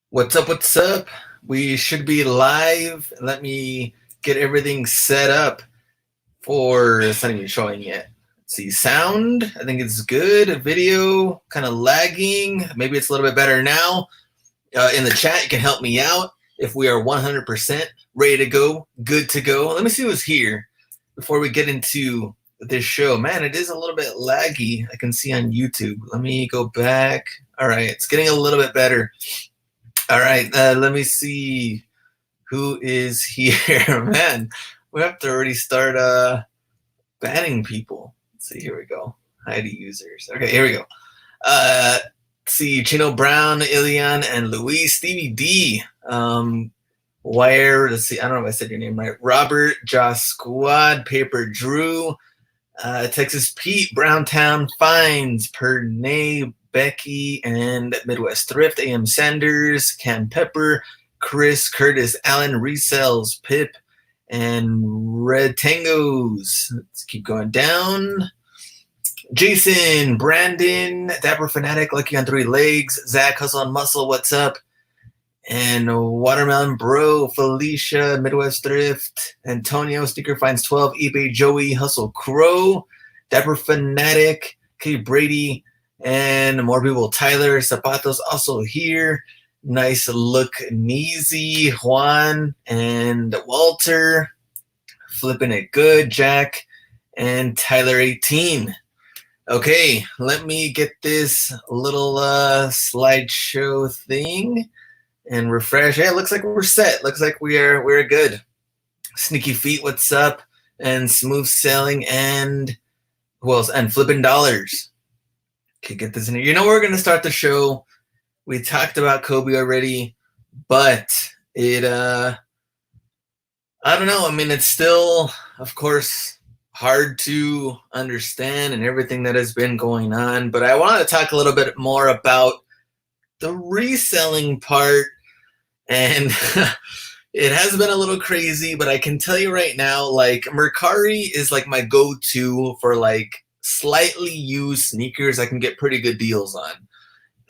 What's up? What's up? We should be live. Let me get everything set up for it's not even showing yet. Let's see, sound. I think it's good. Video kind of lagging. Maybe it's a little bit better now. In the chat, you can help me out if we are 100% ready to go, good to go. Let me see who's here before we get into this show. Man, it is a little bit laggy. I can see on YouTube. Let me go back. All right, it's getting a little bit better. All right, let me see who is here. Man, we have to already start banning people. Let's see, here we go. Hide users. Okay, here we go. Let's see, Chino Brown, Ilian, and Luis, Stevie D. Wire, let's see, I don't know if I said your name right. Robert, Josh Squad, Paper Drew, Texas Pete, Browntown Fines, Pernay, Becky, and Midwest Thrift, AM Sanders, Cam Pepper, Chris, Curtis, Allen, Resells, Pip, and Red Tangos. Let's keep going down. Jason, Brandon, Dapper Fanatic, Lucky on Three Legs, Zach, Hustle on Muscle, what's up? And Watermelon Bro, Felicia, Midwest Thrift, Antonio, Sneaker Finds 12, eBay Joey, Hustle Crow, Dapper Fanatic, K Brady, and more people. Tyler, Zapatos also here. Nice look, Neezy, Juan, and Walter. Flipping it good, Jack, and Tyler 18. Okay, let me get this little slideshow thing and refresh. Yeah, it looks like we're set. Looks like we're good. Sneaky Feet, what's up? And Smooth Sailing and who else? And Flipping Dollars. Okay, get this in here. You know we're gonna start the show. We talked about Kobe already, but it I don't know. I mean, it's still, of course, hard to understand and everything that has been going on. But I want to talk a little bit more about the reselling part. And it has been a little crazy, but I can tell you right now, like Mercari is like my go-to for like slightly used sneakers I can get pretty good deals on.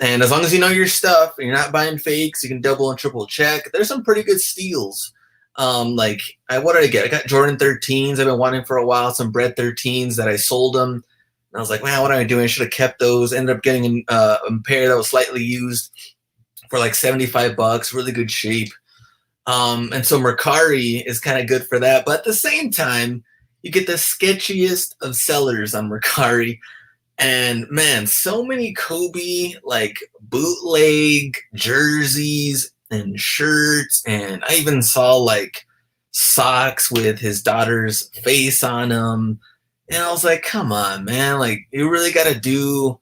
And as long as you know your stuff and you're not buying fakes, you can double and triple check. There's some pretty good steals. What did I get? I got Jordan 13s I've been wanting for a while, some Bread 13s that I sold them. And I was like, man, what am I doing? I should have kept those. Ended up getting a pair that was slightly used for like $75, really good shape. And so Mercari is kind of good for that. But at the same time, you get the sketchiest of sellers on Mercari. And man, so many Kobe like bootleg jerseys and shirts. And I even saw like socks with his daughter's face on them. And I was like, come on, man. Like, you really got to do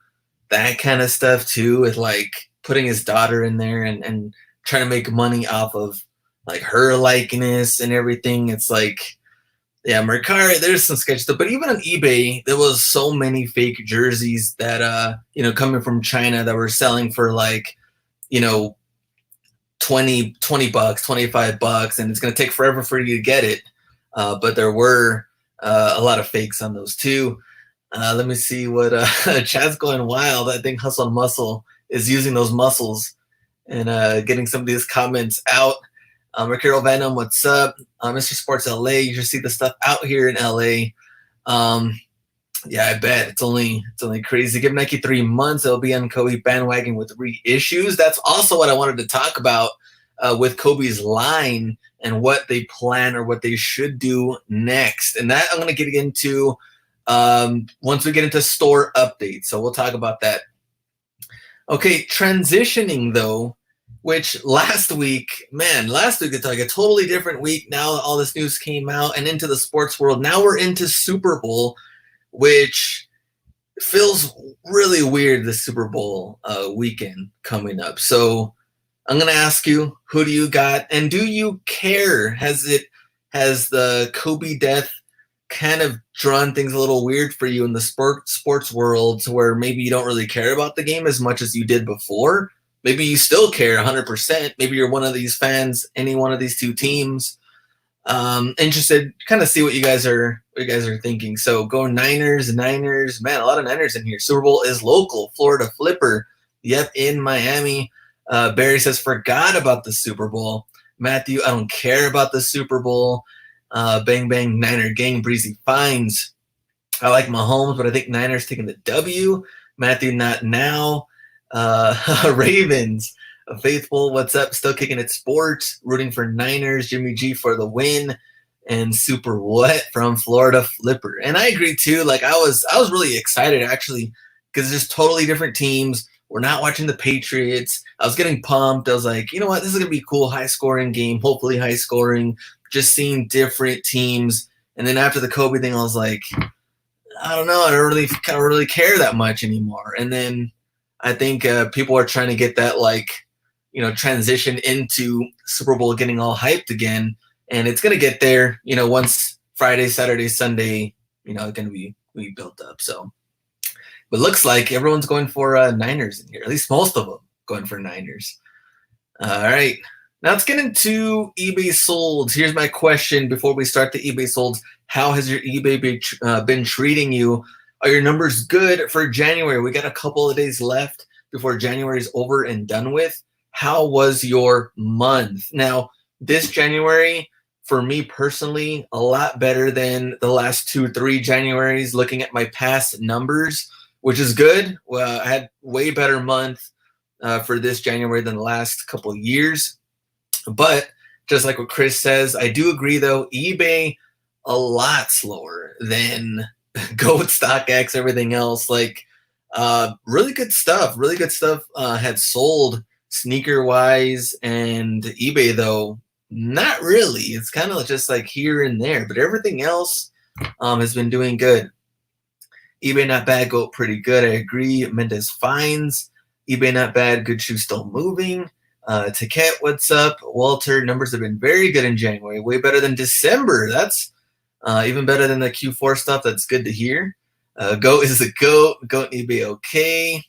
that kind of stuff too, with like putting his daughter in there and trying to make money off of like her likeness and everything. It's like, yeah, Mercari, there's some sketch stuff, but even on eBay, there was so many fake jerseys that, coming from China that were selling for like, 20 bucks, $25, and it's going to take forever for you to get it. But there were a lot of fakes on those too. Let me see what chat's going wild. I think Hustle and Muscle is using those muscles and getting some of these comments out. Mercurial Venom, what's up? Mr. Sports LA, you should see the stuff out here in LA. Yeah, I bet it's only crazy. Give Nike 3 months; it'll be on Kobe bandwagon with reissues. That's also what I wanted to talk about with Kobe's line and what they plan or what they should do next. And that I'm going to get into once we get into store updates. So we'll talk about that. Okay, transitioning though, which last week it's like a totally different week. Now all this news came out and into the sports world. Now we're into Super Bowl, which feels really weird, the Super Bowl weekend coming up. So I'm going to ask you, who do you got? And do you care? Has the Kobe death kind of drawn things a little weird for you in the sports world, to where maybe you don't really care about the game as much as you did before? Maybe you still care 100%. Maybe you're one of these fans, any one of these two teams. Interested, kind of see what you guys are thinking. So go Niners, man, a lot of Niners in here. Super Bowl is local, Florida Flipper. Yep, in Miami. Barry says, forgot about the Super Bowl. Matthew, I don't care about the Super Bowl. Bang Bang Niner Gang Breezy Fines. I like Mahomes, but I think Niners taking the W. Matthew, not now. Ravens, Faithful, what's up? Still kicking it sports. Rooting for Niners. Jimmy G for the win. And Super What from Florida Flipper. And I agree too. Like I was really excited actually because it's just totally different teams. We're not watching the Patriots. I was getting pumped. I was like, you know what? This is gonna be a cool, high scoring game. Hopefully high scoring. Just seeing different teams. And then after the Kobe thing, I was like, I don't know. I don't really care that much anymore. And then I think people are trying to get that transition into Super Bowl getting all hyped again. And it's going to get there, once Friday, Saturday, Sunday, it's going to be built up. So, but looks like everyone's going for Niners in here, at least most of them going for Niners. All right. Now let's get into eBay solds. Here's my question before we start the eBay solds. How has your eBay been treating you? Are your numbers good for January? We got a couple of days left before January is over and done with. How was your month? Now, this January, for me personally, a lot better than the last 2-3 Januaries, looking at my past numbers, which is good. Well, I had way better month for this January than the last couple of years. But just like what Chris says, I do agree, though, eBay a lot slower than Goat, StockX, everything else. Like, really good stuff. Really good stuff had sold sneaker-wise, and eBay, though, not really. It's kind of just like here and there, but everything else has been doing good. eBay not bad, Goat pretty good. I agree. Mendez Fines. eBay not bad, good shoe still moving. Taket, what's up? Walter, numbers have been very good in January, way better than December. That's even better than the Q4 stuff. That's good to hear. Goat is a goat. Goat and eBay okay.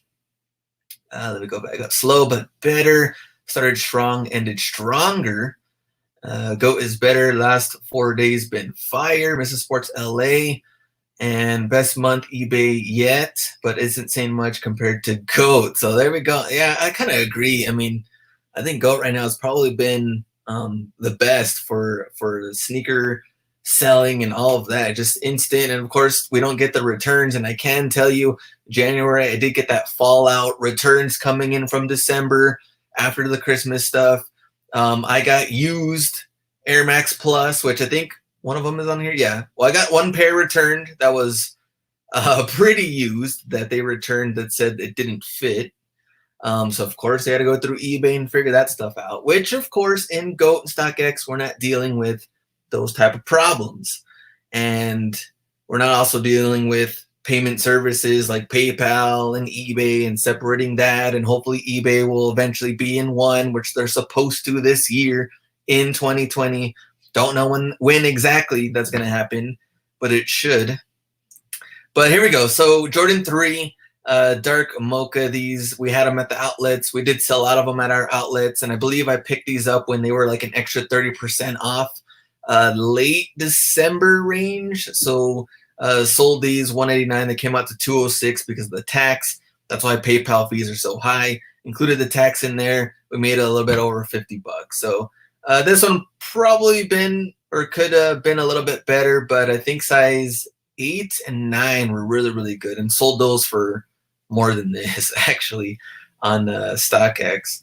Let me go back up. Slow but better. Started strong, ended stronger. Goat is better. Last 4 days been fire. Mrs. Sports LA. And best month eBay yet, but isn't saying much compared to Goat. So there we go. Yeah, I kind of agree. I mean, I think Goat right now has probably been the best for sneaker selling and all of that. Just instant. And of course, we don't get the returns. And I can tell you, January, I did get that fallout returns coming in from December after the Christmas stuff. I got used Air Max Plus, which I think one of them is on here. Yeah. Well, I got one pair returned that was pretty used that they returned that said it didn't fit. So, of course, they had to go through eBay and figure that stuff out, which, of course, in GOAT and StockX, we're not dealing with those type of problems. And we're not also dealing with payment services like PayPal and eBay and separating that. And hopefully eBay will eventually be in one, which they're supposed to this year in 2020. Don't know when exactly that's going to happen, but it should. But here we go. So Jordan 3, dark mocha, these, we had them at the outlets. We did sell out of them at our outlets. And I believe I picked these up when they were like an extra 30% off late December range. So sold these $189. They came out to $206 because of the tax. That's why PayPal fees are so high. Included the tax in there. We made it a little bit over $50. So this one probably been or could have been a little bit better, but I think size 8 and 9 were really, really good and sold those for more than this actually on StockX.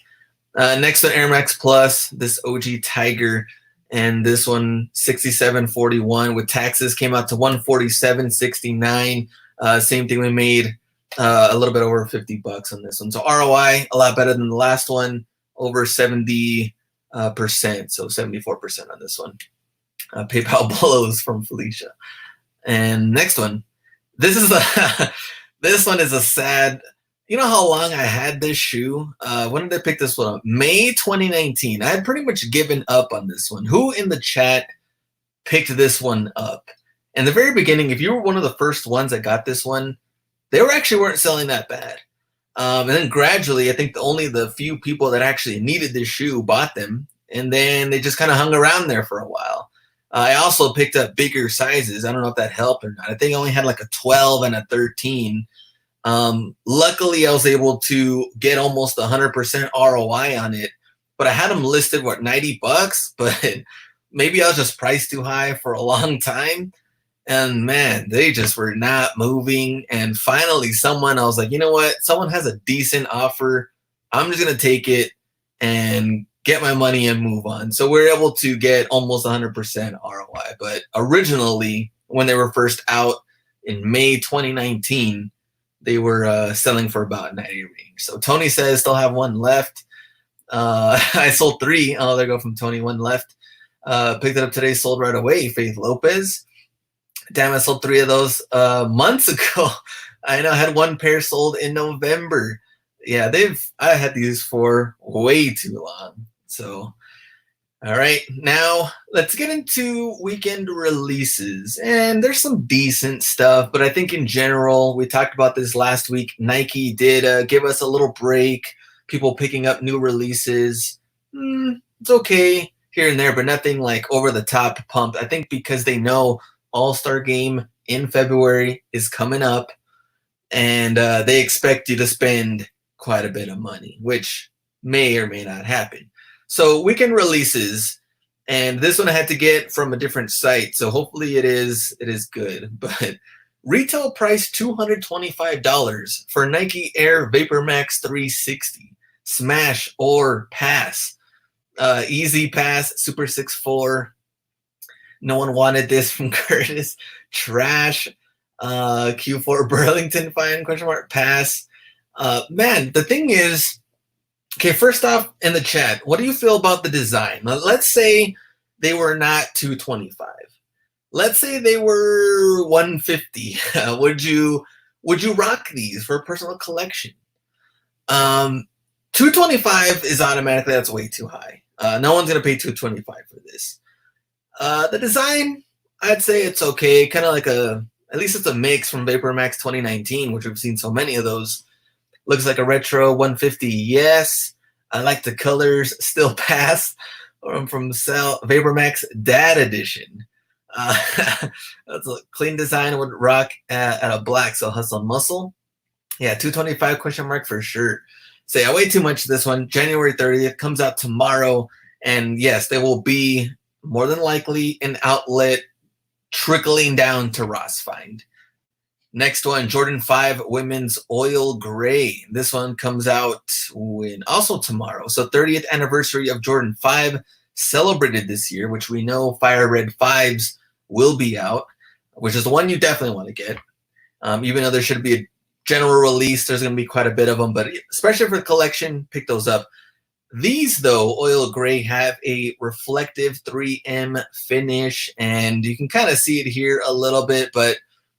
Next one, Air Max Plus, this OG Tiger, and this one 67.41 with taxes came out to 147.69. Same thing, we made a little bit over $50 on this one. So ROI a lot better than the last one, over 70%, so 74% on this one. PayPal blows from Felicia. And next one, this is this one is a sad. You know how long I had this shoe? When did I pick this one up? May 2019. I had pretty much given up on this one. Who in the chat picked this one up? In the very beginning, if you were one of the first ones that got this one, they weren't selling that bad. And then gradually, I think only the few people that actually needed this shoe bought them. And then they just kind of hung around there for a while. I also picked up bigger sizes. I don't know if that helped or not. I think I only had like a 12 and a 13. Luckily, I was able to get almost 100% ROI on it, but I had them listed, what, $90, but maybe I was just priced too high for a long time. And man, they just were not moving. And finally, I was like, you know what? Someone has a decent offer. I'm just going to take it and get my money and move on. So we're able to get almost 100% ROI. But originally, when they were first out in May 2019, they were selling for about 90 range. So Tony says still have one left. I sold 3. Oh, there go from Tony, one left. Picked it up today, sold right away. Faith Lopez. Damn, I sold 3 of those months ago. I know I had 1 pair sold in November. Yeah, I had these for way too long. So, all right, now let's get into weekend releases. And there's some decent stuff, but I think in general, we talked about this last week. Nike did give us a little break. People picking up new releases. It's okay here and there, but nothing like over the top pumped. I think because they know All-Star Game in February is coming up, and they expect you to spend quite a bit of money, which may or may not happen. So weekend releases, and this one I had to get from a different site, so hopefully it is good. But retail price $225 for Nike Air VaporMax 360. Smash or pass. Easy pass, Super 6'4". No one wanted this from Curtis. Trash. Q4 Burlington fine, ? Pass. Man, the thing is, okay, first off, in the chat, what do you feel about the design? Now, let's say they were not 225. Let's say they were 150. Would you rock these for a personal collection? 225 is automatically, that's way too high. No one's gonna pay 225 for this. The design, I'd say it's okay. Kind of like at least it's a mix from VaporMax 2019, which we've seen so many of those. Looks like a retro 150, yes. I like the colors, still pass. From VaporMax Dad Edition. That's a clean design, would rock at a black, so hustle muscle. Yeah, 225 ? For sure. Say I way too much this one. January 30th comes out tomorrow, and yes, there will be more than likely an outlet trickling down to Ross Find. Next one, Jordan 5 Women's Oil Gray. This one comes out also tomorrow. So 30th anniversary of Jordan 5 celebrated this year, which we know Fire Red 5s will be out, which is the one you definitely want to get. Even though there should be a general release, there's going to be quite a bit of them, but especially for the collection, pick those up. These, though, Oil Gray, have a reflective 3M finish, and you can kind of see it here a little bit, but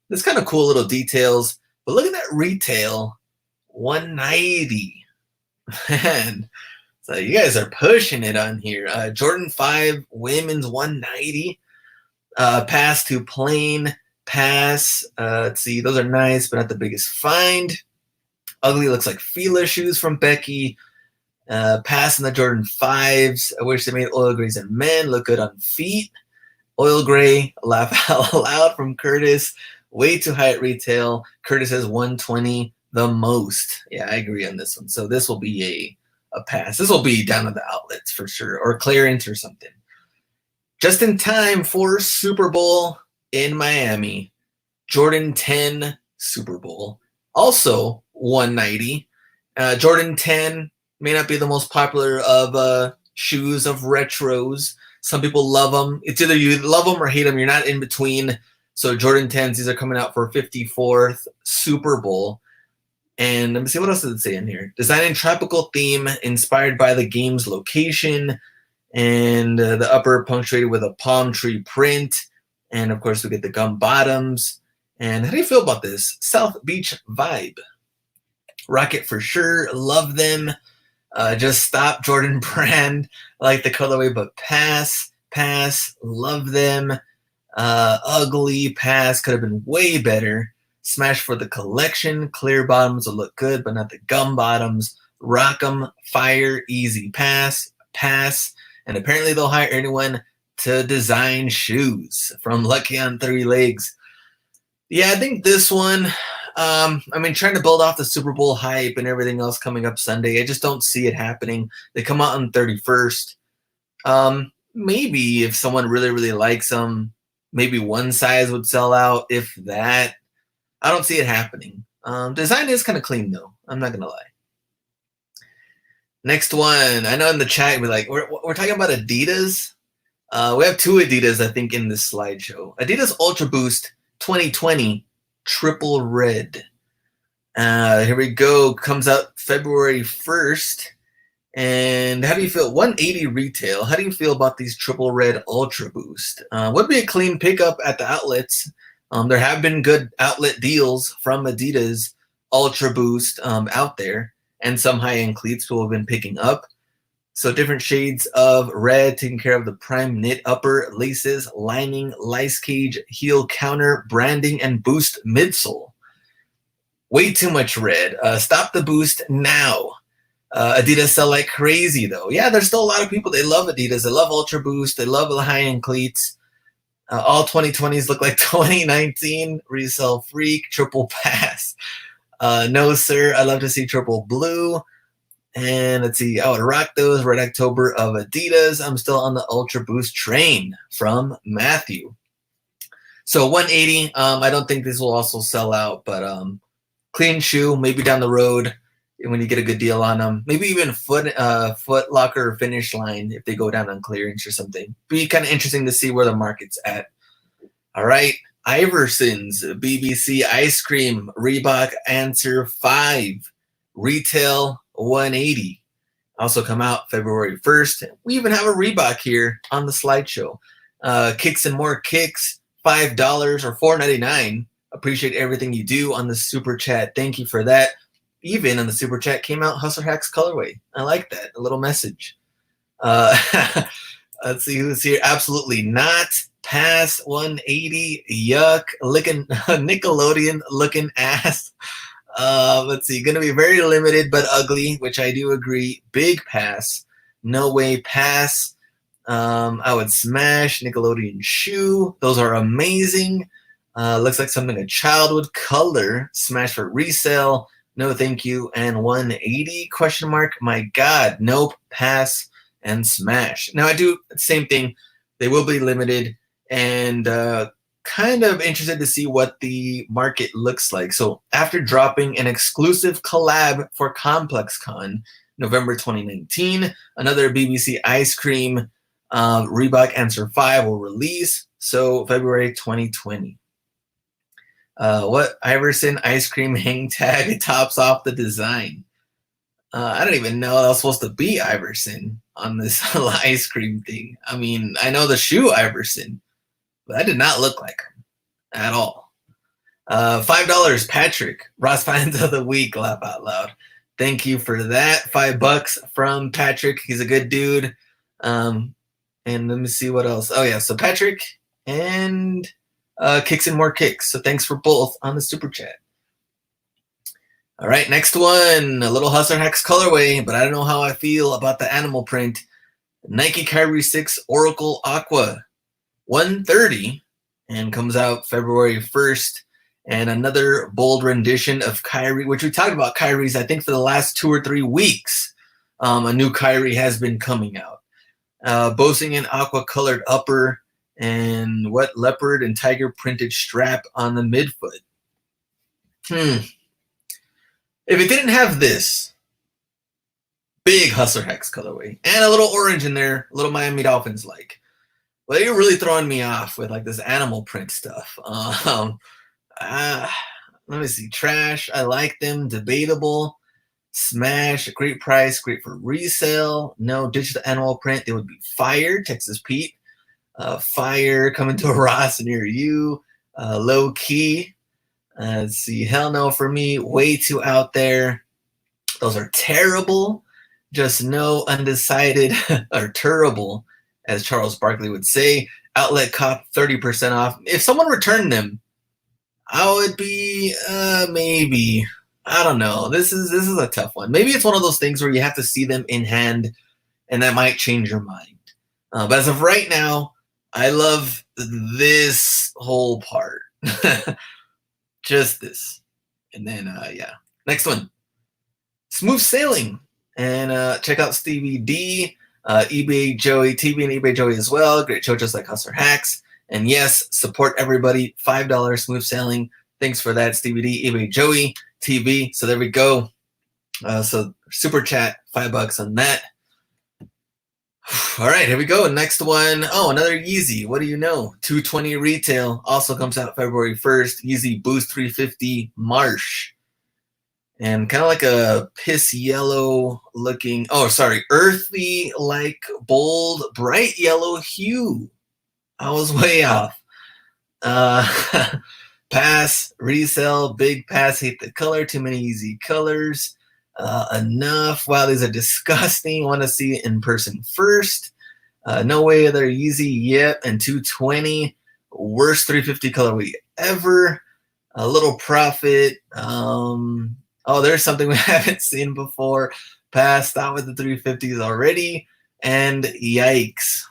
there's kind of cool little details. But look at that retail, $190. Man, so you guys are pushing it on here. Jordan 5 Women's $190. Pass to plain, pass. Let's see, those are nice, but not the biggest find. Ugly looks like Fila shoes from Becky. Pass in the Jordan 5s. I wish they made Oil Grays in men. Look good on feet. Oil Gray, laugh out loud from Curtis. Way too high at retail. Curtis has 120 the most. Yeah, I agree on this one. So this will be a pass. This will be down at the outlets for sure, or clearance or something. Just in time for Super Bowl in Miami. Jordan 10 Super Bowl. Also 190. Jordan 10 may not be the most popular of shoes of retros. Some people love them. It's either you love them or hate them. You're not in between. So Jordan 10s, these are coming out for 54th Super Bowl. And let me see, what else does it say in here? Design and tropical theme inspired by the game's location. And the upper punctuated with a palm tree print. And, of course, we get the gum bottoms. And how do you feel about this? South Beach vibe. Rocket for sure. Love them. Just stop Jordan brand. I like the colorway, but pass. Love them. Ugly, pass. Could have been way better. Smash for the collection. Clear bottoms will look good, but not the gum bottoms. Rock 'em. Fire. Easy pass. And apparently they'll hire anyone to design shoes from Lucky on 3 Legs. Yeah, I think this one, I mean, trying to build off the Super Bowl hype and everything else coming up Sunday, I just don't see it happening. They come out on 31st. Maybe if someone really, really likes them, maybe one size would sell out, if that. I don't see it happening. Design is kind of clean, though. I'm not going to lie. Next one. I know in the chat, we're talking about Adidas. We have two Adidas, I think, in this slideshow. Adidas Ultra Boost 2020 Triple Red. Here we go. Comes out February 1st. And how do you feel? 180 retail. How do you feel about these Triple Red Ultra Boost? Would be a clean pickup at the outlets. There have been good outlet deals from Adidas Ultra Boost out there, and some high-end cleats people have been picking up. So different shades of red, taking care of the prime knit upper, laces, lining, lice cage, heel counter, branding, and boost midsole. Way too much red. Stop the boost now. Adidas sell like crazy, though. Yeah, there's still a lot of people. They love Adidas. They love Ultra Boost. They love the high-end cleats. All 2020s look like 2019. Resell freak. Triple pass. No, sir. I love to see triple blue. And let's see. I would rock those. Red October of Adidas. I'm still on the Ultra Boost train from Matthew. So 180. I don't think this will also sell out, but clean shoe. Maybe down the road when you get a good deal on them. Maybe even Foot Locker Finish Line if they go down on clearance or something. Be kind of interesting to see where the market's at. All right. Iverson's BBC Ice Cream Reebok Answer 5 retail 180. Also come out February 1st. We even have a Reebok here on the slideshow. Kicks and More Kicks, $5 or $4.99. Appreciate everything you do on the super chat. Thank you for that. Even on the super chat came out Hustler Hacks colorway. I like that. A little message. Let's see who's here. Absolutely not. Pass 180. Yuck. Looking Nickelodeon looking ass. Let's see. Going to be very limited but ugly, which I do agree. Big pass. No way pass. I would smash Nickelodeon shoe. Those are amazing. Looks like something a child would color. Smash for resale. No, thank you. And 180 question mark. My God. Nope. Pass and smash. Now I do the same thing. They will be limited and kind of interested to see what the market looks like. So after dropping an exclusive collab for ComplexCon, November 2019, another BBC Ice Cream Reebok Answer 5 will release. So February 2020. What Iverson ice cream hang tag tops off the design? I don't even know that was supposed to be Iverson on this ice cream thing. I mean, I know the shoe Iverson, but that did not look like him at all. $5, Patrick. Ross Finds of the Week, laugh out loud. Thank you for that. $5 from Patrick. He's a good dude. And let me see what else. Oh, yeah. So Patrick and Kicks and More Kicks. So thanks for both on the super chat. All right, next one. A little Hustler Hacks colorway, but I don't know how I feel about the animal print. Nike Kyrie 6 Oracle Aqua 130 and comes out February 1st. And another bold rendition of Kyrie, which we talked about Kyrie's, I think, for the last 2 or 3 weeks. A new Kyrie has been coming out. Boasting an aqua colored upper and what leopard and tiger printed strap on the midfoot. If it didn't have this big Hustler Hacks colorway and a little orange in there, a little Miami Dolphins like, well, you're really throwing me off with like this animal print stuff. Let me see. Trash. I like them. Debatable. Smash. Great price. Great for resale. No, ditch the animal print. They would be fired. Texas Pete. Fire coming to a Ross near you. Low key. Let's see. Hell no for me. Way too out there. Those are terrible. Just no, undecided, or terrible, as Charles Barkley would say. Outlet cop 30% off. If someone returned them, I would be maybe. I don't know. This is a tough one. Maybe it's one of those things where you have to see them in hand, and that might change your mind. But as of right now, I love this whole part. Just this. And then, yeah. Next one. Smooth sailing. And check out Stevie D, eBay Joey TV, and eBay Joey as well. Great show, just like Hustler Hacks. And yes, support everybody. $5 smooth sailing. Thanks for that, Stevie D, eBay Joey TV. So there we go. So super chat, $5 on that. All right, here we go. Next one. Oh, another Yeezy. What do you know? 220 retail. Also comes out February 1st. Yeezy Boost 350 Marsh. And kind of like a piss yellow looking, oh, sorry, earthy, like bold, bright yellow hue. I was way off. Pass, resell, big pass, hate the color, too many easy colors. Enough. Wow, these are disgusting. Want to see it in person first. No way they're easy yet. And 220, worst 350 colorway ever. A little profit. Oh, there's something we haven't seen before. Passed out with the 350s already. And yikes.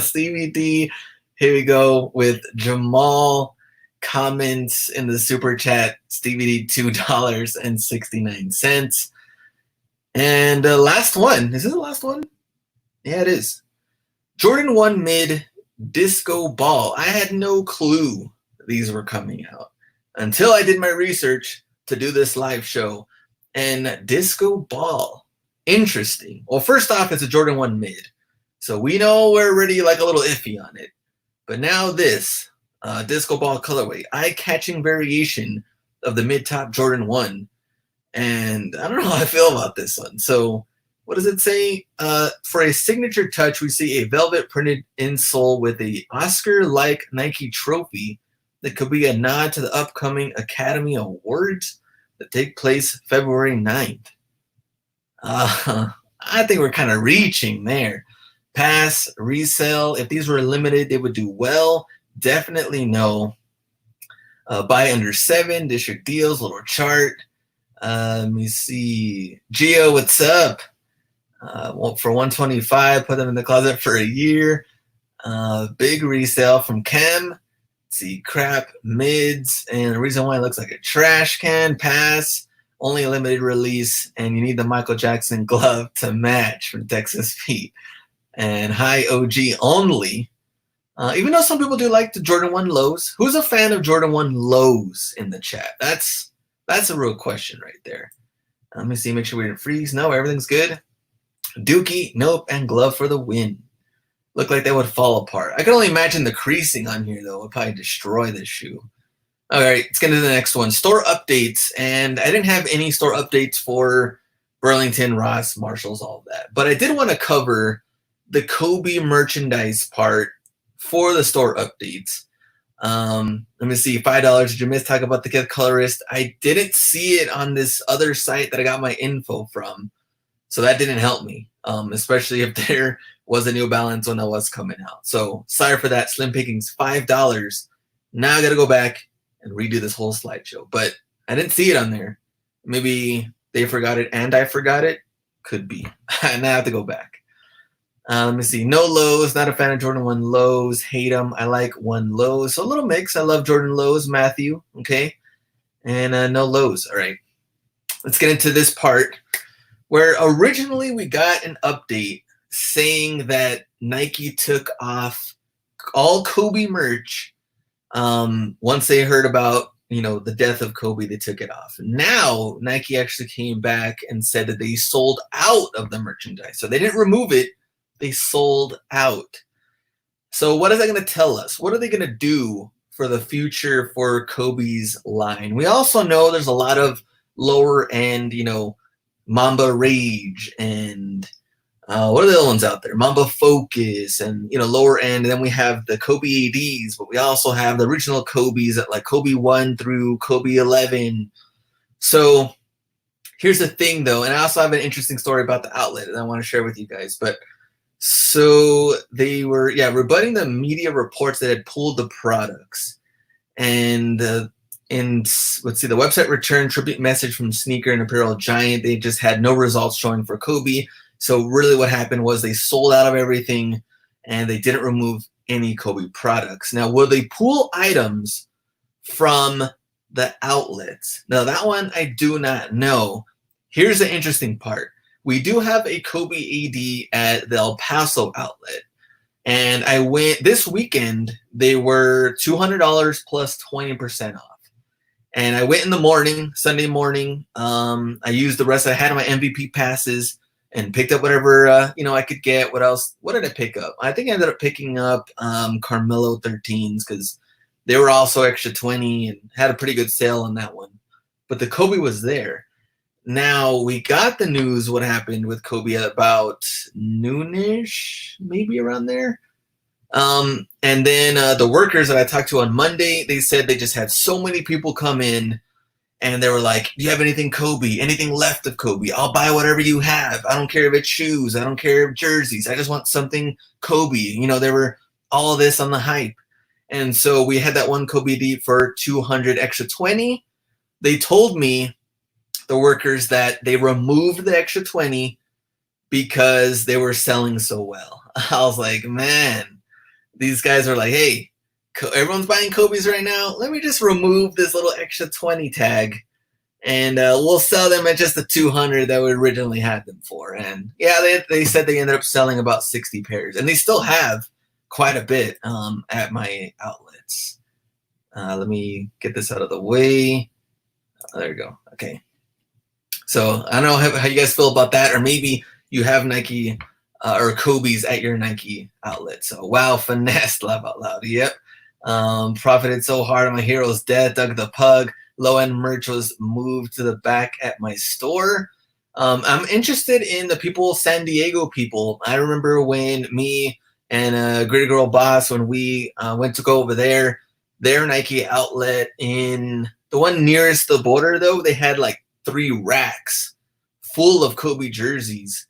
Stevie D, here we go with Jamal comments in the super chat. Stevie D, $2.69. And last one. Is this the last one? Yeah, it is. Jordan 1 mid disco ball. I had no clue these were coming out until I did my research to do this live show. And disco ball, interesting. Well, first off, it's a Jordan 1 mid. So we know we're already like a little iffy on it. But now this disco ball colorway, eye-catching variation of the mid-top Jordan 1. And I don't know how I feel about this one. So what does it say? For a signature touch, we see a velvet printed insole with a Oscar-like Nike trophy that could be a nod to the upcoming Academy Awards that take place February 9th. I think we're kind of reaching there. Pass, resell. If these were limited, they would do well. Definitely no. Buy under 7, district deals, little chart. Let me see. Gio, what's up? For 125, put them in the closet for a year. Big resale from Chem. Let's see, crap, mids, and the reason why it looks like a trash can. Pass, only a limited release, and you need the Michael Jackson glove to match from Texas Pete. And high OG only. Even though some people do like the Jordan 1 lows. Who's a fan of Jordan 1 lows in the chat? That's a real question right there. Let me see, make sure we didn't freeze. No, everything's good. Dookie, nope, and glove for the win. Look like they would fall apart. I can only imagine the creasing on here, though. It would probably destroy this shoe. All right, let's get into the next one. Store updates. And I didn't have any store updates for Burlington, Ross, Marshalls, all of that. But I did want to cover the Kobe merchandise part for the store updates. Let me see, $5. Did you miss talk about the gift colorist? I didn't see it on this other site that I got my info from. So that didn't help me, especially if there was a New Balance when that was coming out. So sorry for that. Slim pickings, $5. Now I got to go back and redo this whole slideshow. But I didn't see it on there. Maybe they forgot it and I forgot it. Could be. Now I have to go back. Let me see. No lows. Not a fan of Jordan 1 lows. Hate them. I like 1 lows. So a little mix. I love Jordan lows. Matthew. Okay. And no lows. All right. Let's get into this part where originally we got an update saying that Nike took off all Kobe merch. Once they heard about, the death of Kobe, they took it off. Now Nike actually came back and said that they sold out of the merchandise. So they didn't remove it. They sold out. So what is that going to tell us? What are they going to do for the future for Kobe's line? We also know there's a lot of lower end, Mamba Rage and what are the other ones out there? Mamba Focus and, lower end. And then we have the Kobe ADs, but we also have the original Kobe's at like Kobe 1 through Kobe 11. So here's the thing though. And I also have an interesting story about the outlet that I want to share with you guys. But so they were, rebutting the media reports that had pulled the products. And let's see, the website returned tribute message from sneaker and apparel giant. They just had no results showing for Kobe. So really what happened was they sold out of everything and they didn't remove any Kobe products. Now, will they pull items from the outlets. Now, that one I do not know. Here's the interesting part. We do have a Kobe AD at the El Paso outlet. And I went this weekend, they were $200 plus 20% off. And I went in the morning, Sunday morning. I used the rest. I had my MVP passes and picked up whatever I could get. What else? What did I pick up? I think I ended up picking up Carmelo 13s because they were also extra 20 and had a pretty good sale on that one. But the Kobe was there. Now we got the news what happened with Kobe at about noonish, maybe around there. And then the workers that I talked to on Monday, they said they just had so many people come in and they were like, do you have anything Kobe? Anything left of Kobe? I'll buy whatever you have. I don't care if it's shoes. I don't care if jerseys. I just want something Kobe. There were all this on the hype. And so we had that one Kobe D for 200 extra 20. They told me, the workers, that they removed the extra 20 because they were selling so well. I was like, man, these guys are like, hey, everyone's buying Kobe's right now. Let me just remove this little extra 20 tag and we'll sell them at just the 200 that we originally had them for. And yeah, they said they ended up selling about 60 pairs, and they still have quite a bit at my outlets. Let me get this out of the way. There we go. Okay. So I don't know how you guys feel about that, or maybe you have Nike or Kobe's at your Nike outlet. So wow, finesse, laugh out loud. Yep. Profited so hard on my hero's death. Doug the Pug. Low-end merch was moved to the back at my store. I'm interested in the people, San Diego people. I remember when me and Gritty Girl Boss, when we went to go over there, their Nike outlet in the one nearest the border, though, they had like 3 racks full of Kobe jerseys.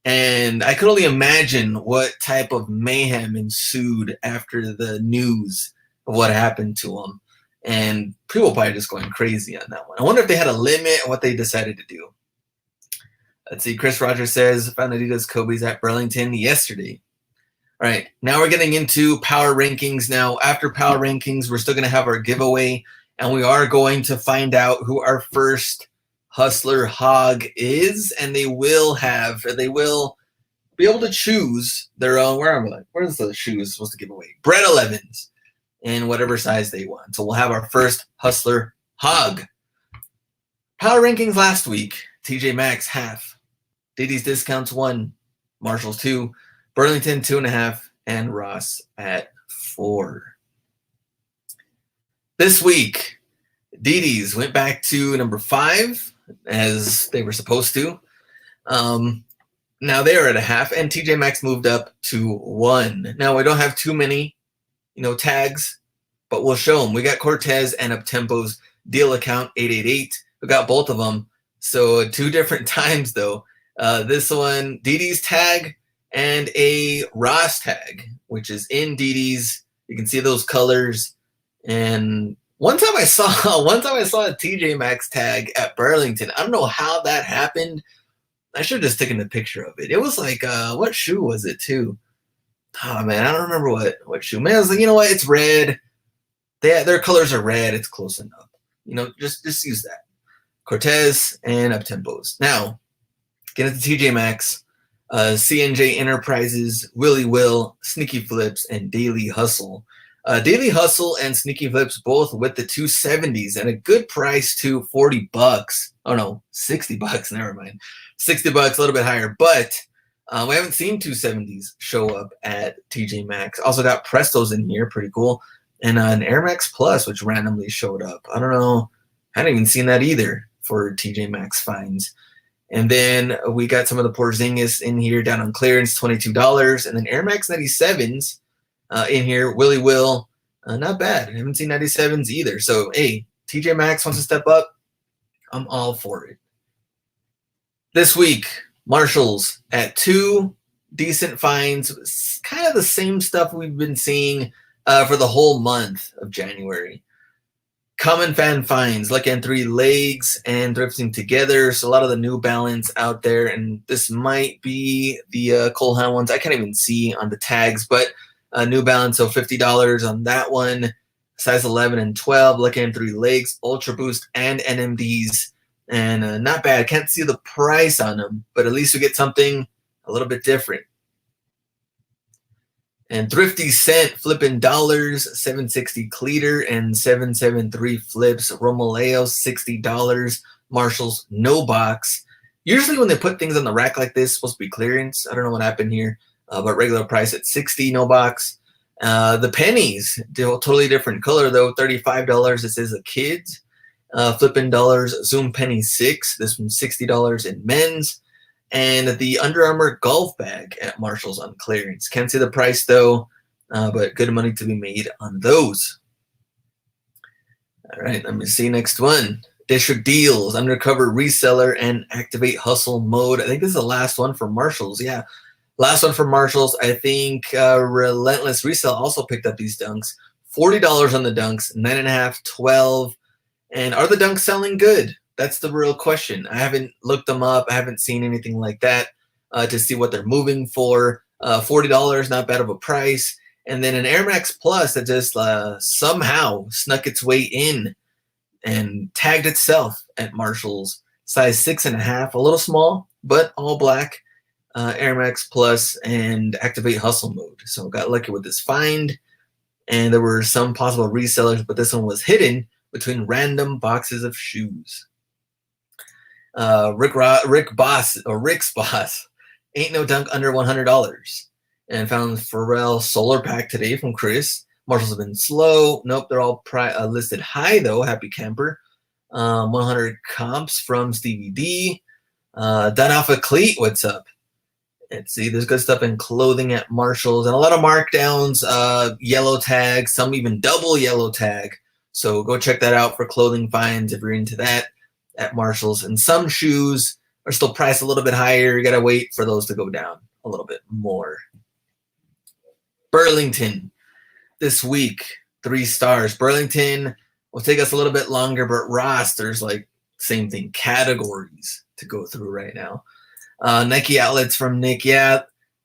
And I could only imagine what type of mayhem ensued after the news of what happened to them. And people probably just going crazy on that one. I wonder if they had a limit and what they decided to do. Let's see. Chris Rogers says, found Adidas Kobe's at Burlington yesterday. All right. Now we're getting into power rankings. Now, after power rankings, we're still going to have our giveaway. And we are going to find out who our first Hustler Hog is, and they will be able to choose their own. Where's the shoes supposed to give away? Bread 11s in whatever size they want. So we'll have our first Hustler Hog. Power rankings last week: TJ Maxx half, Diddy's Discounts 1, Marshalls 2, Burlington 2.5, and Ross at 4. This week, Diddy's went back to number 5, as they were supposed to. Now they're at a half, and TJ Maxx moved up to 1. Now we don't have too many, tags, but we'll show them. We got Cortez and Uptempo's deal account 888. We got both of them. So 2 different times though. This one, Diddy's tag and a Ross tag, which is in Diddy's. You can see those colors. And one time I saw a TJ Maxx tag at Burlington. I don't know how that happened. I should have just taken a picture of it. It was like, what shoe was it too? Oh man, I don't remember what shoe. Man, I was like, you know what? It's red. Their colors are red. It's close enough. Just use that. Cortez and Uptempos. Now, get into TJ Maxx, CNJ Enterprises, Willy Will, Sneaky Flips, and Daily Hustle. Daily Hustle and Sneaky Flips both with the 270s and a good price too, $40. Oh no, $60. Never mind, $60, a little bit higher. But we haven't seen 270s show up at TJ Maxx. Also got Prestos in here, pretty cool, and an Air Max Plus, which randomly showed up. I don't know, I hadn't even seen that either for TJ Maxx finds. And then we got some of the Porzingis in here down on clearance, $22, and then Air Max 97s. In here, Willy Will, not bad. I haven't seen 97s either. So, hey, TJ Maxx wants to step up. I'm all for it. This week, Marshalls at 2 decent finds. Kind of the same stuff we've been seeing for the whole month of January. Common fan finds, Lucky and 3 legs and thrifting together. So a lot of the New Balance out there. And this might be the Cole Haan ones. I can't even see on the tags, but New Balance, so $50 on that one. size 11 and 12, looking at 3 legs, Ultra Boost, and NMDs. And not bad. Can't see the price on them, but at least we get something a little bit different. And Thrifty Cent flipping dollars, 760 Cleater and 773 flips. Romaleos, $60. Marshalls, no box. Usually when they put things on the rack like this, it's supposed to be clearance. I don't know what happened here, but regular price at 60, no box. The pennies, totally different color though, $35. This is a kid's. Flipping dollars, Zoom Penny 6. This one's $60 in men's. And the Under Armour golf bag at Marshall's on clearance. Can't see the price though, but good money to be made on those. All right, let me see next one. District Deals, Undercover Reseller, and Activate Hustle Mode. I think this is the last one for Marshall's. Yeah, last one for Marshall's. I think Relentless Resell also picked up these dunks. $40 on the dunks, 9.5, 12. And are the dunks selling good? That's the real question. I haven't looked them up. I haven't seen anything like that to see what they're moving for. $40, not bad of a price. And then an Air Max Plus that just somehow snuck its way in and tagged itself at Marshall's. Size 6.5, a little small, but all black. Air Max Plus and Activate Hustle Mode. So got lucky with this find. And there were some possible resellers, but this one was hidden between random boxes of shoes. Rick's Boss, ain't no dunk under $100. And found Pharrell Solar Pack today from Chris. Marshalls have been slow. Nope, they're all listed high though. Happy Camper. 100 comps from Stevie D. Done off a cleat. What's up? Let's see. There's good stuff in clothing at Marshalls and a lot of markdowns. Yellow tag, some even double yellow tag. So go check that out for clothing finds if you're into that at Marshall's. And some shoes are still priced a little bit higher. You got to wait for those to go down a little bit more. Burlington this week, 3 stars. Burlington will take us a little bit longer, but Ross, there's like same thing, categories to go through right now. Nike outlets from Nick. Yeah,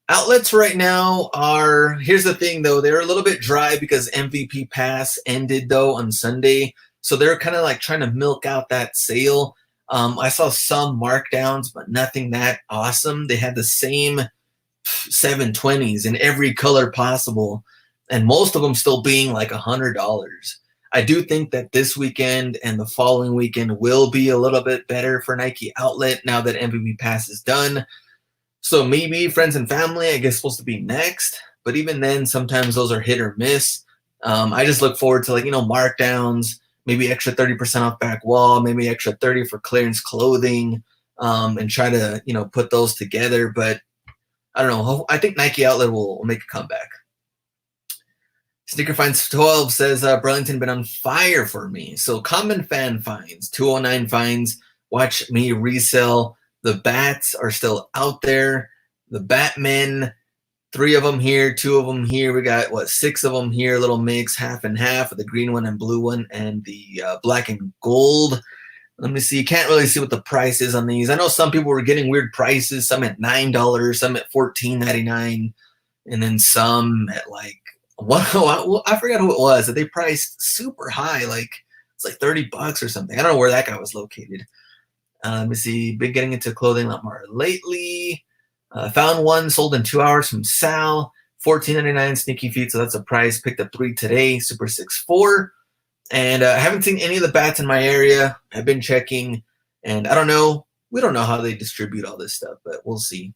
outlets right now are, here's the thing though, they're a little bit dry because MVP Pass ended though on Sunday. So they're kind of like trying to milk out that sale. I saw some markdowns, but nothing that awesome. They had the same 720s in every color possible, and most of them still being like $100. I do think that this weekend and the following weekend will be a little bit better for Nike Outlet now that MVP Pass is done. So maybe friends and family, I guess, supposed to be next. But even then, sometimes those are hit or miss. I just look forward to, like, markdowns, maybe extra 30% off back wall, maybe extra 30 for clearance clothing, and try to, put those together. But I don't know. I think Nike Outlet will make a comeback. Sneaker Finds 12 says Burlington been on fire for me. So common fan finds, 209 finds. Watch me resell. The bats are still out there. The Batmen, 3 of them here, 2 of them here. We got 6 of them here. Little mix, half and half, the green one and blue one, and the black and gold. Let me see. You can't really see what the price is on these. I know some people were getting weird prices. Some at $9, some at $14.99, and then some at I forgot who it was that they priced super high, it's like $30 or something. I don't know where that guy was located. Let me see. Been getting into clothing a lot more lately. Found one sold in 2 hours from Sal, $14.99 sneaky feet. So that's a price. Picked up 3 today. Super 6'4". And I haven't seen any of the bats in my area. I've been checking, and I don't know. We don't know how they distribute all this stuff, but we'll see.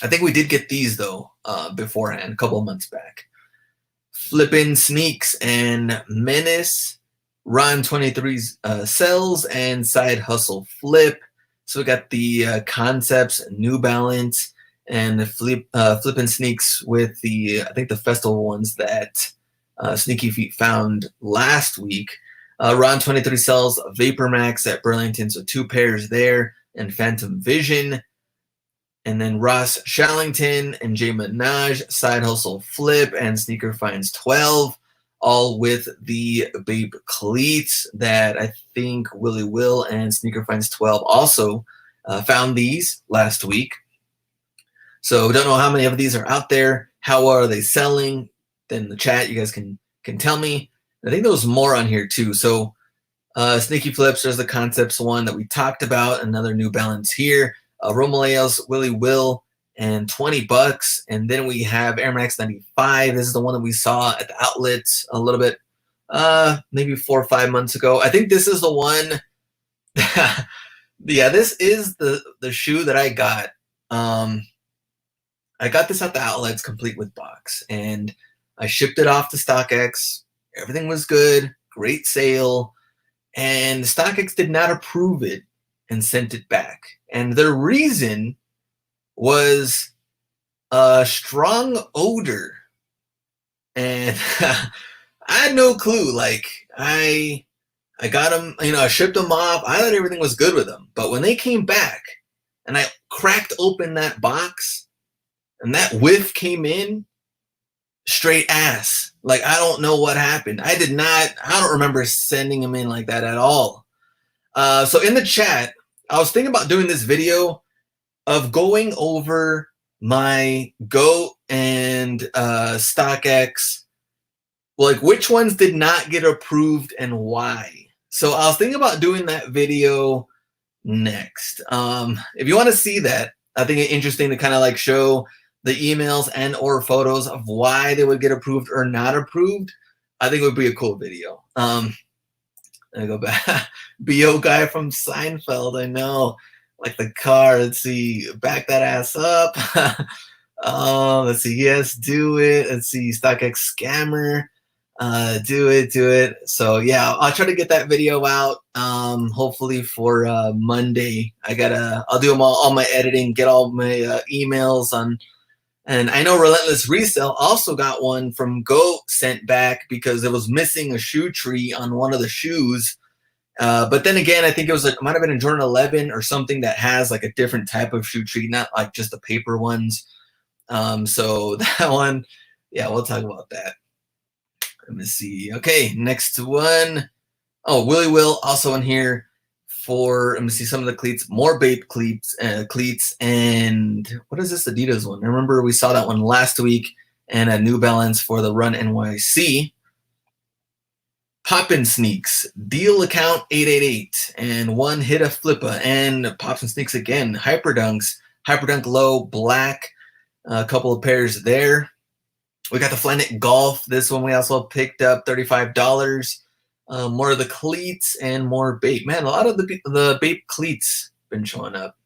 I think we did get these though beforehand, a couple of months back. Flippin' Sneaks and Menace, Ron 23's sells, and Side Hustle Flip. So we got the Concepts, New Balance, and the Flippin' Sneaks with I think the festival ones that Sneaky Feet found last week. Ron 23 sells Vapor Max at Burlington, so 2 pairs there, and Phantom Vision. And then Ross Shallington and Jay Minaj, Side Hustle Flip, and Sneaker Finds 12, all with the Babe cleats that I think Willie Will and Sneaker Finds 12 also found these last week. So don't know how many of these are out there. How are they selling? Then in the chat, you guys can tell me. I think there was more on here too. So Sneaky Flips, there's the Concepts one that we talked about. Another New Balance here. Romaleos, Willie Will, and $20. And then we have Air Max 95. This is the one that we saw at the outlets a little bit, maybe 4 or 5 months ago. I think this is the one. Yeah, this is the shoe that I got. I got this at the outlets complete with box, and I shipped it off to StockX. Everything was good, great sale, and StockX did not approve it and sent it back. And the reason was a strong odor, and I had no clue. Like I got them, I shipped them off. I thought everything was good with them, but when they came back, and I cracked open that box, and that whiff came in, straight ass. Like, I don't know what happened. I don't remember sending them in like that at all. So in the chat, I was thinking about doing this video of going over my GOAT and StockX, like which ones did not get approved and why. So I was thinking about doing that video next. If you want to see that, I think it's interesting to kind of like show the emails and or photos of why they would get approved or not approved. I think it would be a cool video. I go back. BO guy from Seinfeld, I know. Like the car. Let's see. Back that ass up. Let's see. Yes, do it. Let's see. StockX scammer. Do it. So yeah, I'll try to get that video out. Hopefully for Monday. I'll do all my editing, get all my emails on. And I know Relentless Resale also got one from GOAT sent back because it was missing a shoe tree on one of the shoes. But then again, I think it might have been in Jordan 11 or something that has like a different type of shoe tree, not like just the paper ones. So that one, yeah, we'll talk about that. Let me see. Okay, next one. Oh, Willie Will also in here for, let me see some of the cleats, more Bape cleats, and what is this Adidas one? I remember we saw that one last week, and a New Balance for the Run NYC. Poppin' Sneaks, deal account 888, and one hit a flipper, and Pops and Sneaks again. Hyperdunks, Hyperdunk Low, black, a couple of pairs there. We got the Flyknit Golf. This one we also picked up, $35. More of the cleats and more Bape. Man, a lot of the Bape cleats been showing up.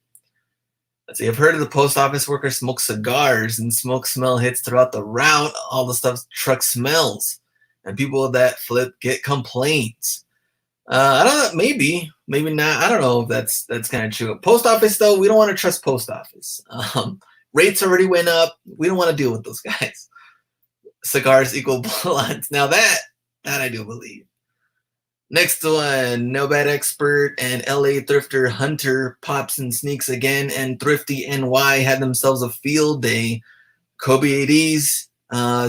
Let's see. I've heard of the post office workers smoke cigars and smoke smell hits throughout the route. All the stuff truck smells, and people that flip get complaints. I don't know. Maybe not. I don't know if that's kind of true. Post office though, we don't want to trust post office. Rates already went up. We don't want to deal with those guys. Cigars equal blunts. Now that I do believe. Next one, No Bad Expert and LA Thrifter Hunter, Pops and Sneaks again, and Thrifty NY had themselves a field day. Kobe ADs,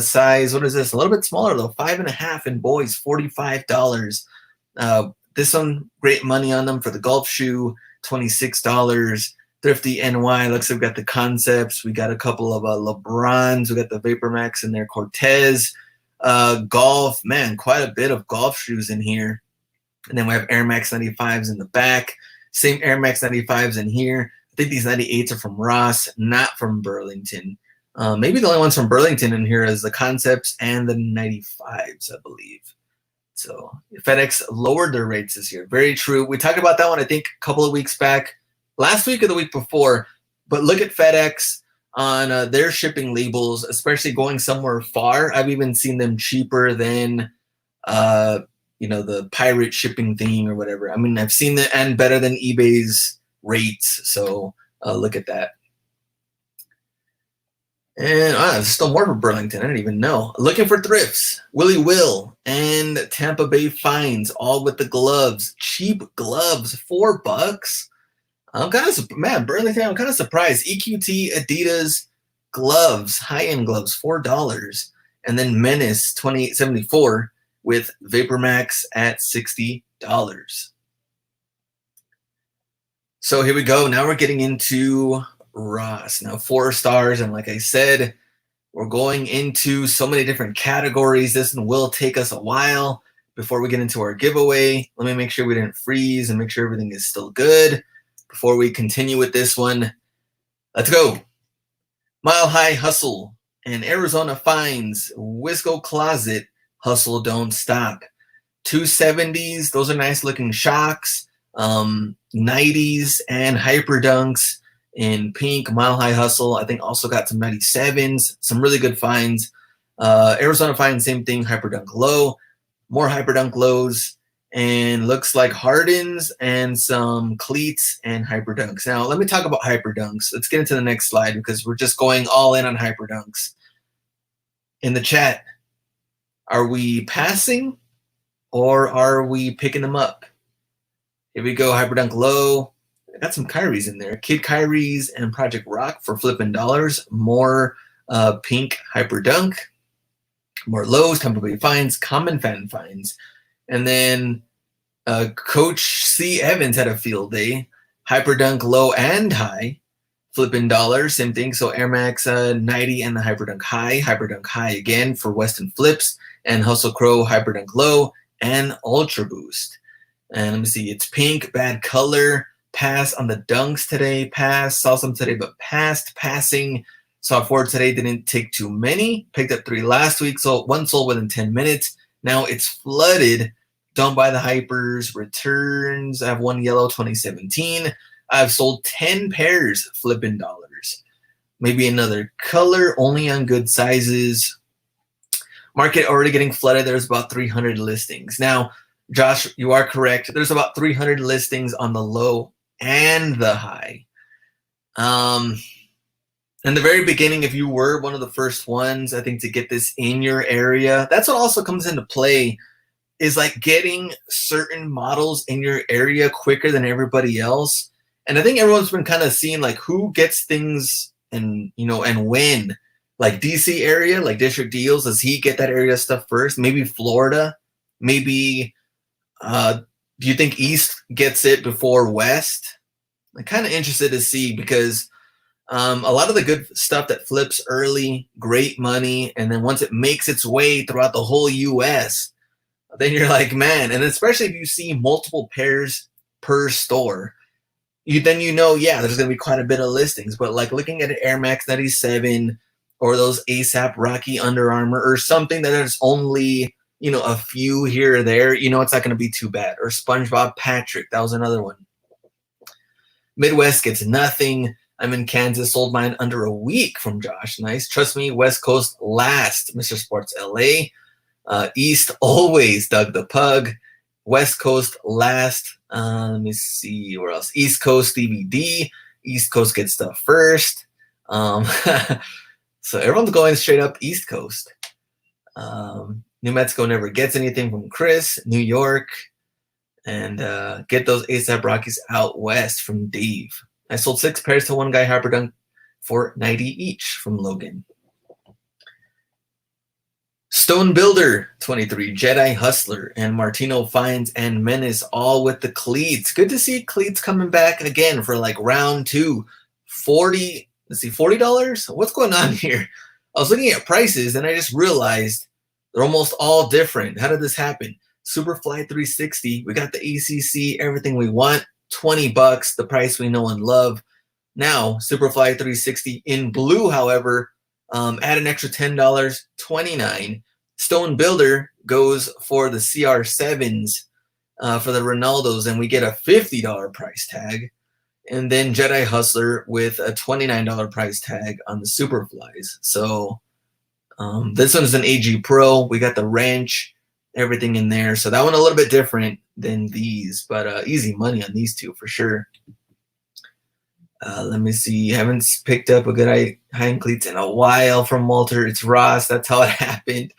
size, what is this? A little bit smaller though, 5.5 in boys, $45. This one, great money on them for the golf shoe, $26. Thrifty NY, looks like we've got the Concepts. We got a couple of LeBrons. We got the Vapor Max and their Cortez. Golf, man, quite a bit of golf shoes in here. And then we have Air Max 95s in the back. Same Air Max 95s in here. I think these 98s are from Ross, not from Burlington. Maybe the only ones from Burlington in here is the Concepts and the 95s, I believe. So FedEx lowered their rates this year. Very true. We talked about that one, I think, a couple of weeks back. Last week or the week before. But look at FedEx on their shipping labels, especially going somewhere far. I've even seen them cheaper than the pirate shipping thing or whatever. I mean, I've seen that, and better than eBay's rates. So look at that. And there's still more for Burlington. I didn't even know. Looking for thrifts. Willie Will and Tampa Bay Finds, all with the gloves. Cheap gloves, $4. I'm kind of, man, Burlington, I'm kind of surprised. EQT Adidas gloves, high-end gloves, $4. And then Menace, $28.74 with Vapor Max at $60. So here we go. Now we're getting into Ross. Now 4 stars. And like I said, we're going into so many different categories. This one will take us a while. before we get into our giveaway. Let me make sure we didn't freeze and make sure everything is still good before we continue with this one. Let's go. Mile High Hustle and Arizona Finds, Wisco Closet, Hustle Don't Stop. 270s, those are nice looking shocks. 90s and Hyper Dunks in pink. Mile High Hustle, I think, also got some 97s, some really good finds. Arizona Finds, same thing, Hyper Dunk Low, more Hyper Dunk Lows, and looks like Hardens and some cleats and Hyper Dunks. Now, let me talk about Hyper Dunks. Let's get into the next slide because we're just going all in on Hyper Dunks. In the chat, are we passing or are we picking them up? Here we go, Hyper Dunk Low. I got some Kyries in there. Kid Kyries and Project Rock for flipping dollars. More pink Hyper Dunk. More lows, Tampa Bay Finds, Common Fan Finds. And then Coach C. Evans had a field day. Hyper Dunk Low and High. Flipping dollars, same thing. So Air Max 90 and the Hyper Dunk High. Hyper Dunk High again for Weston Flips. And Hustle Crow Hyper Dunk Low and Ultra Boost. And let me see, it's pink, bad color. Pass on the dunks today. Pass. Saw some today, but passed. Passing. Saw 4 today. Didn't take too many. Picked up 3 last week. So 1 sold within 10 minutes. Now it's flooded. Don't buy the hypers. Returns. I have 1 yellow 2017. I've sold 10 pairs flipping dollars. Maybe another color. Only on good sizes. Market already getting flooded. There's about 300 listings. Now, Josh, you are correct. There's about 300 listings on the low and the high. In the very beginning, if you were one of the first ones, I think, to get this in your area, that's what also comes into play, is like getting certain models in your area quicker than everybody else. And I think everyone's been kind of seeing like who gets things and, you know, and when. Like DC area, like District Deals, does he get that area stuff first? Maybe Florida, maybe. Do you think East gets it before West? I'm kind of interested to see because a lot of the good stuff that flips early, great money, and then once it makes its way throughout the whole U.S., then you're like, man, and especially if you see multiple pairs per store, then you know, yeah, there's going to be quite a bit of listings. But like looking at an Air Max 97 or those ASAP Rocky Under Armour or something that there's only, you know, a few here or there, you know, it's not going to be too bad. Or SpongeBob Patrick, that was another one. Midwest gets nothing. I'm in Kansas, sold mine under a week from Josh. Nice. Trust me, West Coast last, Mr. Sports LA. East always Doug the Pug. West Coast last. Let me see where else. East Coast DVD. East Coast gets stuff first. So everyone's going straight up East Coast. New Mexico never gets anything from Chris. New York. And get those ASAP Rockies out west from Dave. I sold 6 pairs to one guy, Hyper Dunk, for 90 each from Logan. Stone Builder 23, Jedi Hustler, and Martino Finds and Menace all with the cleats. Good to see cleats coming back again for like round 2. $40? What's going on here? I was looking at prices and I just realized they're almost all different. How did this happen? Superfly 360, we got the ACC, everything we want, $20, the price we know and love. Now, Superfly 360 in blue, however, add an extra $10, $29. Stone Builder goes for the CR7s for the Ronaldos, and we get a $50 price tag. And then Jedi Hustler with a $29 price tag on the Superflies. So this one is an AG Pro. We got the wrench, everything in there. So that one a little bit different than these, but easy money on these two for sure. Let me see. Haven't picked up a good hind cleats in a while from Walter. It's Ross. That's how it happened.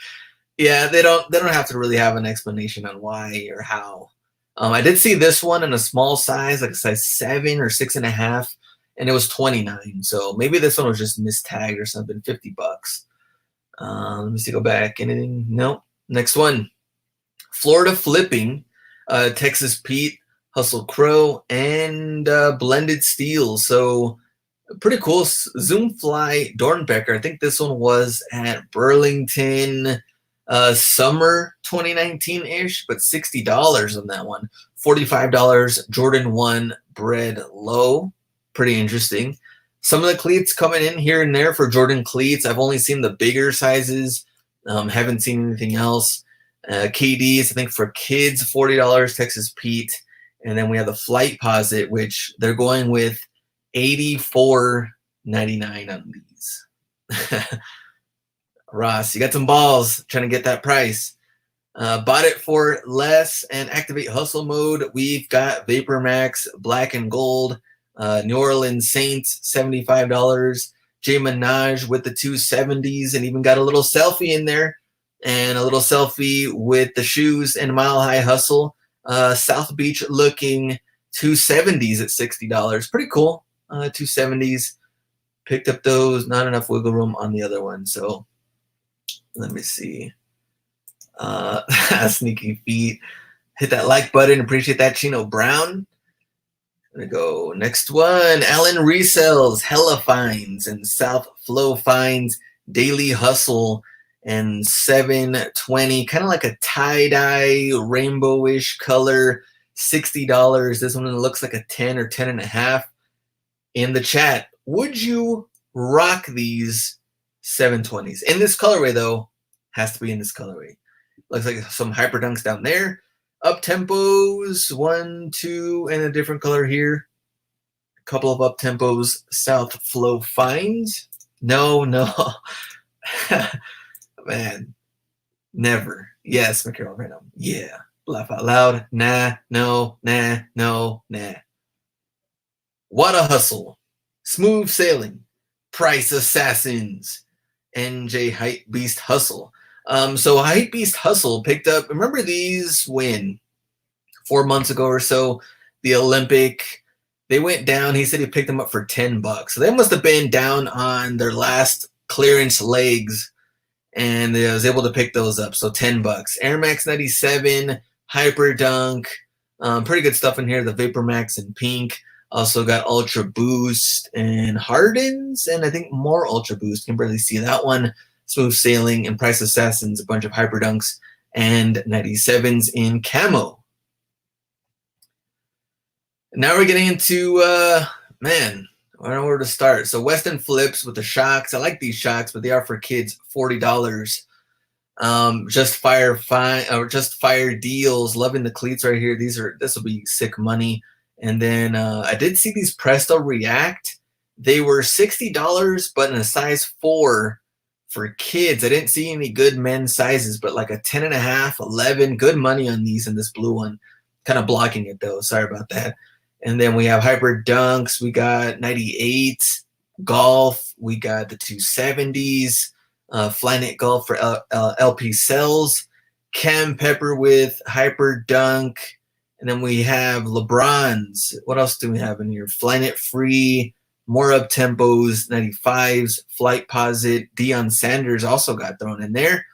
Yeah, they don't have to really have an explanation on why or how. I did see this one in a small size, like a size 7 or 6.5, and it was $29. So maybe this one was just mistagged or something. $50. Let me see. Go back. Anything? Nope. Next one. Florida Flipping, Texas Pete, Hustle Crow, and Blended Steel. So pretty cool. Zoom Fly Dornbecker. I think this one was at Burlington. Summer 2019-ish, but $60 on that one. $45 Jordan 1 Bread Low. Pretty interesting. Some of the cleats coming in here and there for Jordan cleats. I've only seen the bigger sizes. Haven't seen anything else. KDs, I think for kids, $40 Texas Pete. And then we have the Flight Posit, which they're going with $84.99 on these. Ross, you got some balls trying to get that price. Bought it for less and activate hustle mode. We've got Vapor Max Black and Gold, New Orleans Saints, $75. J Minaj with the 270s, and even got a little selfie in there, and a little selfie with the shoes and Mile High Hustle. South Beach looking 270s at $60. Pretty cool. 270s. Picked up those. Not enough wiggle room on the other one, so let me see. Sneaky feet. Hit that like button. Appreciate that, Chino Brown. There we go. Next one. Allen Resells, Hella Finds, and South Flow Finds, Daily Hustle, and 720. Kind of like a tie-dye, rainbowish color. $60. This one looks like a 10 or 10 and a half. In the chat, would you rock these 720s? In this colorway, though, has to be in this colorway. Looks like some hyper dunks down there. Up tempos, 1, 2, and a different color here. A couple of up tempos. South Flow Finds. No. Man, never. Yes, McCarroll Random. Yeah. Laugh out loud. Nah, no, nah, no, nah. What a Hustle. Smooth Sailing. Price Assassins. NJ Hype Beast Hustle. So Hype Beast Hustle picked up, remember these when 4 months ago or so, the Olympic, they went down. He said he picked them up for $10. So they must have been down on their last clearance legs, and I was able to pick those up. So $10. Air Max 97, Hyper Dunk, pretty good stuff in here. The Vapor Max in pink. Also got Ultra Boost and Hardens, and I think more Ultra Boost. Can barely see that one. Smooth Sailing and Price Assassins, a bunch of Hyper Dunks and 97s in camo. Now we're getting into, man, I don't know where to start. So Weston Flips with the shocks. I like these shocks, but they are for kids, $40. Just fire deals. Loving the cleats right here. This will be sick money. And then I did see these Presto React. They were $60, but in a size 4 for kids. I didn't see any good men's sizes, but like a 10 and a half, 11. Good money on these in this blue one. Kind of blocking it though. Sorry about that. And then we have Hyper Dunks. We got 98 Golf. We got the 270s. Flyknit Golf for LP Cells. Cam Pepper with Hyper Dunk. And then we have LeBron's. What else do we have in here? Flyknit Free. More up tempos, 95s, Flight Posit. Deion Sanders also got thrown in there.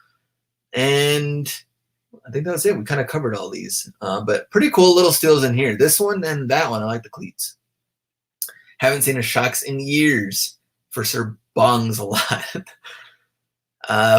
And I think that's it. We kind of covered all these. But pretty cool little steals in here. This one and that one. I like the cleats. Haven't seen a shocks in years for Sir Bongs a lot.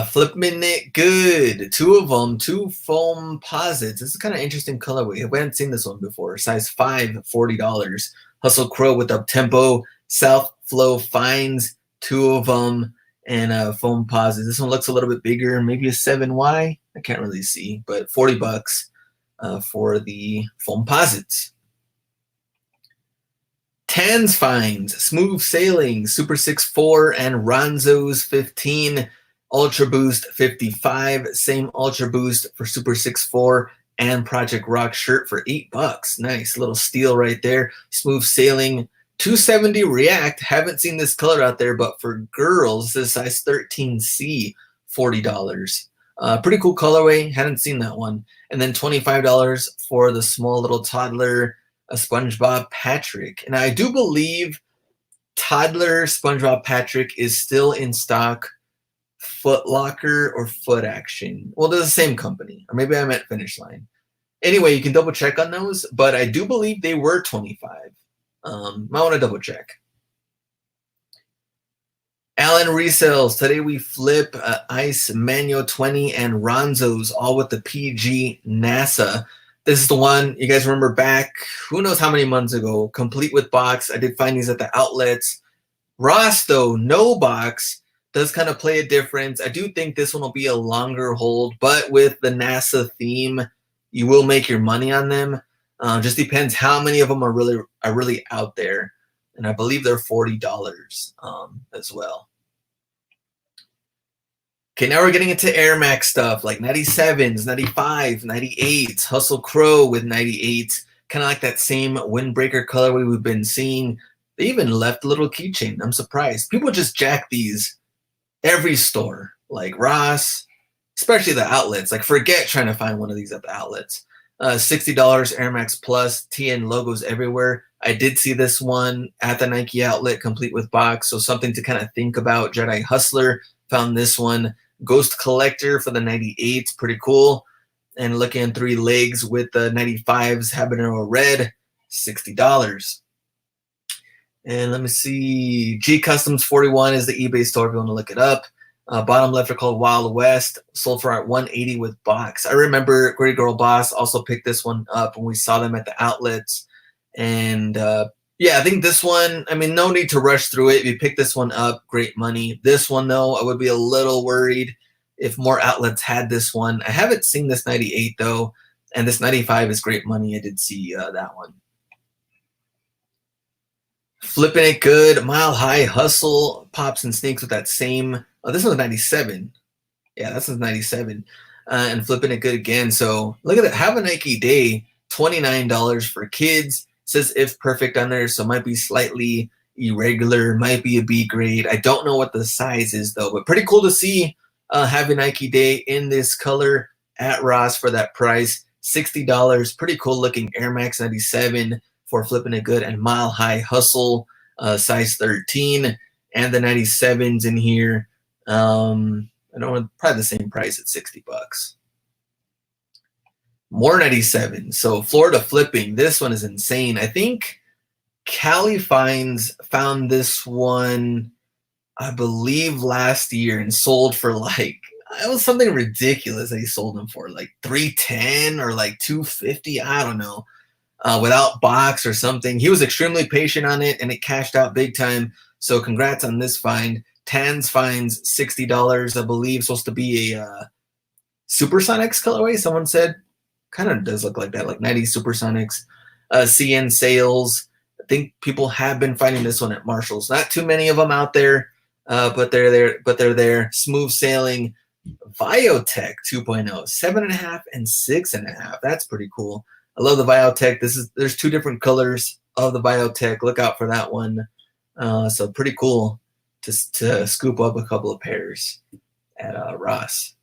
Flipping it good. 2 of them. 2 foam posits. This is kind of interesting colorway. We haven't seen this one before. Size 5, $40. Hustle Crow with up tempo. South Flow Finds, 2 of them, and foam posits. This one looks a little bit bigger, maybe a 7Y. I can't really see, but $40 for the foam posits. Tans Finds, Smooth Sailing, Super 6'4", and Ronzo's 15, Ultra Boost 55. Same Ultra Boost for Super 6'4" and Project Rock shirt for $8. Nice little steal right there. Smooth Sailing. 270 React. Haven't seen this color out there, but for girls, this is size 13C, $40. Pretty cool colorway. Hadn't seen that one. And then $25 for the small little toddler, a SpongeBob Patrick. And I do believe toddler SpongeBob Patrick is still in stock. Foot Locker or Foot Action. Well, they're the same company. Or maybe I meant Finish Line. Anyway, you can double check on those, but I do believe they were 25. Might want to double check. Allen Resells. Today we flip Ice Manual 20 and Ronzos, all with the PG NASA. This is the one you guys remember back, who knows how many months ago, complete with box. I did find these at the outlets. Ross, though, no box, does kind of play a difference. I do think this one will be a longer hold, but with the NASA theme, you will make your money on them. Just depends how many of them are really out there. And I believe they're $40 as well. Okay, now we're getting into Air Max stuff like 97s, 95, 98s, Hustle Crow with 98s, kind of like that same windbreaker colorway we've been seeing. They even left a little keychain. I'm surprised. People just jack these every store, like Ross, especially the outlets. Like, forget trying to find one of these at the outlets. $60 Air Max Plus, TN logos everywhere. I did see this one at the Nike outlet, complete with box, so something to kind of think about. January Hustler found this one. Ghost Collector for the 98s, pretty cool. And looking at 3 legs with the 95s, Habanero Red, $60. And let me see, G Customs 41 is the eBay store if you want to look it up. Bottom left are called Wild West, sold for at $180 with box. I remember Great Girl Boss also picked this one up when we saw them at the outlets. And yeah, I think this one, I mean, no need to rush through it. If you pick this one up, great money. This one, though, I would be a little worried if more outlets had this one. I haven't seen this 98, though, and this 95 is great money. I did see that one. Flipping it good, Mile High Hustle, pops and sneaks with that same, oh, this one's 97. Yeah, this one's 97. And flipping it good again. So look at that, have a Nike day, $29 for kids. It says if perfect on there, so might be slightly irregular, might be a B grade. I don't know what the size is, though, but pretty cool to see have a Nike day in this color at Ross for that price. $60, pretty cool looking Air Max 97 for flipping it good, and Mile High Hustle, size 13, and the 97s in here. I don't know, probably the same price at $60. More 97. So Florida flipping. This one is insane. I think Cali Finds found this one, I believe, last year and sold for like, it was something ridiculous that he sold them for, like $310 or like $250. I don't know. Without box or something. He was extremely patient on it, and it cashed out big time. So congrats on this find. Tans finds $60, I believe, supposed to be a Supersonics colorway, someone said. Kind of does look like that, like 90 Supersonics. CN sales. I think people have been finding this one at Marshall's. Not too many of them out there, but they're there. Smooth Sailing Biotech 2.0, 7.5 and 6.5. That's pretty cool. I love the Biotech. There's 2 different colors of the Biotech. Look out for that one. So pretty cool to scoop up a couple of pairs at Ross.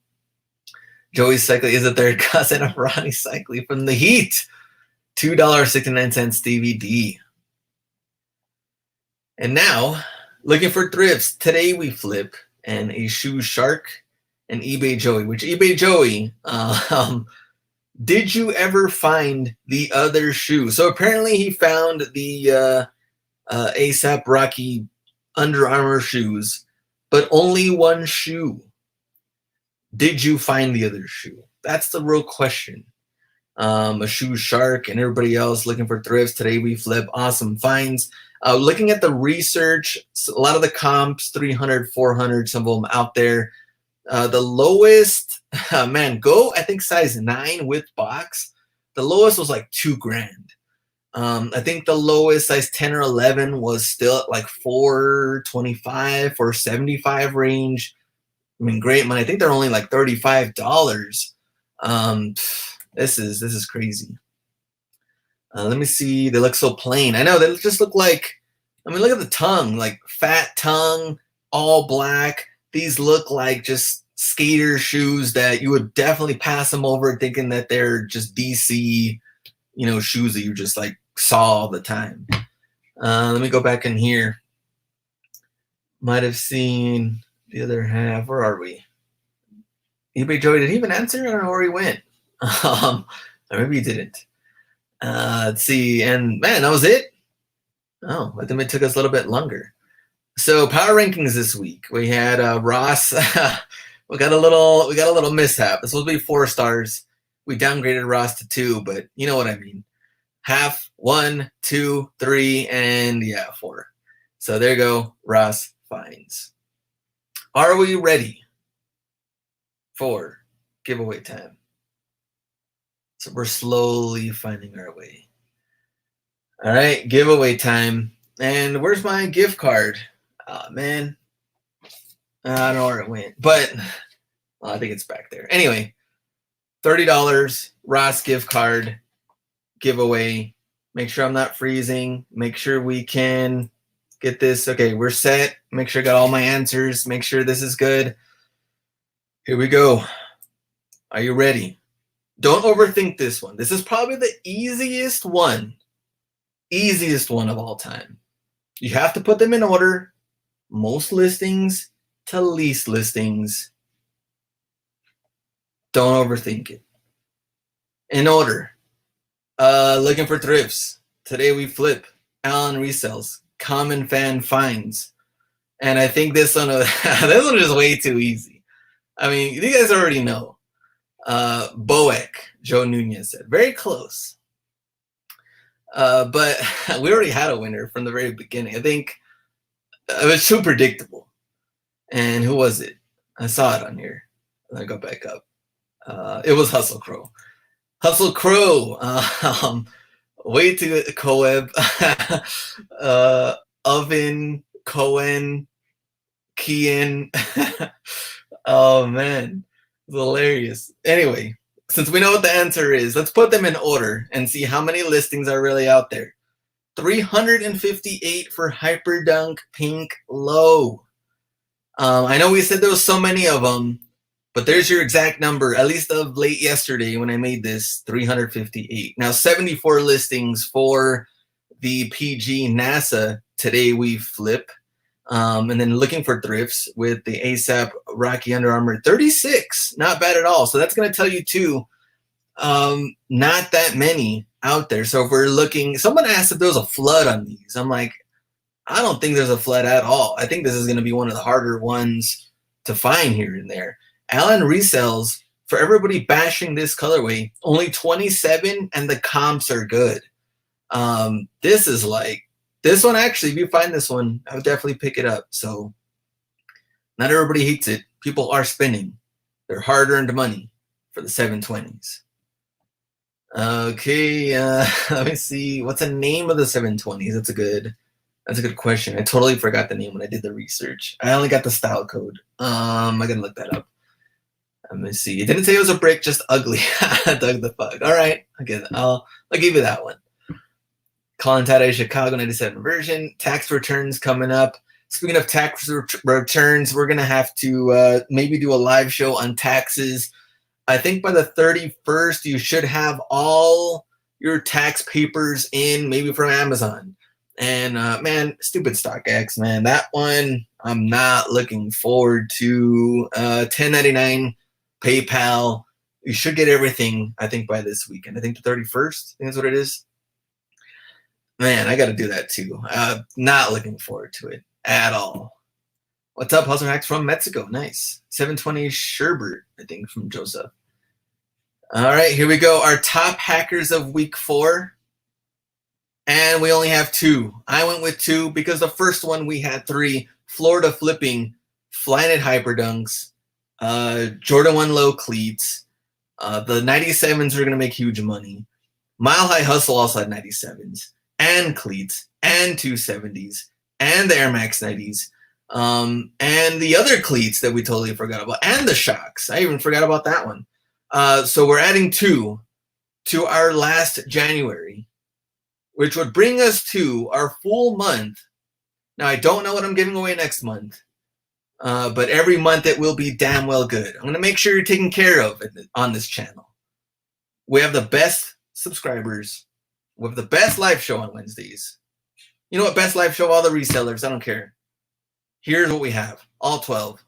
Joey Cycling is a third cousin of Ronnie Cycling from the Heat. $2.69 DVD. And now, looking for thrifts. Today we flip and a Shoe Shark and eBay Joey, which eBay Joey, did you ever find the other shoe? So apparently he found the ASAP Rocky Under Armour shoes, but only one shoe. Did you find the other shoe? That's the real question. A Shoe Shark and everybody else looking for thrifts. Today we flip awesome finds. Looking at the research, a lot of the comps, 300, 400, some of them out there. The lowest, man, go, I think size 9 with box. The lowest was like $2,000. I think the lowest size 10 or 11 was still at like $425, $475 range. I mean, great money. I think they're only like $35. This is crazy. Let me see. They look so plain. I know they just look like, I mean, look at the tongue, like fat tongue, all black. These look like just skater shoes that you would definitely pass them over thinking that they're just DC, shoes that you just like saw all the time. Let me go back in here. Might have seen the other half. Where are we? eBay Joey, did he even answer? I don't know where he went. Or maybe he didn't. Let's see. And man, that was it. Oh, I think it took us a little bit longer. So power rankings this week. We had Ross. we got a little mishap. This will be 4 stars. We downgraded Ross to 2, but you know what I mean. Half, 1, 2, 3, and yeah, 4. So there you go. Ross finds. Are we ready for giveaway time? So we're slowly finding our way. All right, giveaway time. And where's my gift card? Oh, man. I don't know where it went, but I think it's back there. Anyway, $30 Ross gift card giveaway. Make sure I'm not freezing. Make sure we can get this. Okay, we're set. Make sure I got all my answers. Make sure this is good. Here we go. Are you ready? Don't overthink this one. This is probably the easiest one of all time. You have to put them in order. Most listings to least listings. Don't overthink it. In order. Looking for thrifts. Today we flip. Alan resells. Common fan finds. And I think this one is way too easy. I mean, you guys already know. Boeck, Joe Nunez said. Very close. But we already had a winner from the very beginning. I think it was too predictable. And who was it? I saw it on here. Let me go back up. It was Hustle Crow. Hustle Crow. Way to Coeb. Oven, Cohen, Kian. Oh, man. It's hilarious. Anyway, since we know what the answer is, let's put them in order and see how many listings are really out there. 358 for Hyperdunk Pink Low. I know we said there was so many of them, but there's your exact number, at least of late yesterday when I made this, 358. Now, 74 listings for the PG NASA. Today we flip. And then looking for thrifts with the ASAP Rocky Under Armour, 36. Not bad at all. So that's going to tell you, too, not that many out there. So if we're looking, someone asked if there was a flood on these. I'm like, I don't think there's a flood at all. I think this is going to be one of the harder ones to find here and there. Alan resells, for everybody bashing this colorway, only 27, and the comps are good. This is like, this one actually, if you find this one, I would definitely pick it up. So not everybody hates it. People are spending their hard-earned money for the 720s. Okay, let me see. What's the name of the 720s? That's a good question. I totally forgot the name when I did the research. I only got the style code. I gotta look that up. Let me see. It didn't say it was a brick, just ugly. Doug the Fug. All right, I'll give you that one. Colin Tade, Chicago 97 version. Tax returns coming up. Speaking of tax returns, we're gonna have to maybe do a live show on taxes. I think by the 31st, you should have all your tax papers in, maybe from Amazon. And man, stupid StockX, man. That one I'm not looking forward to. 1099 PayPal. You should get everything, I think, by this weekend. I think the 31st. I think that's what it is. Man, I got to do that too. Not looking forward to it at all. What's up, Hustler Hacks from Mexico? Nice. 720 Sherbert, I think, from Joseph. All right, here we go. Our top hackers of week 4. And we only have 2. I went with 2 because the first one we had 3. Florida flipping, Flyknit Hyperdunks, Jordan 1 low cleats. The 97s are going to make huge money. Mile High Hustle also had 97s and cleats and 270s and the Air Max 90s. And the other cleats that we totally forgot about, and the Shocks. I even forgot about that one. So we're adding 2 to our last January, which would bring us to our full month. Now, I don't know what I'm giving away next month, but every month it will be damn well good. I'm going to make sure you're taken care of on this channel. We have the best subscribers. We have the best live show on Wednesdays. You know what? Best live show, all the resellers. I don't care. Here's what we have. All 12.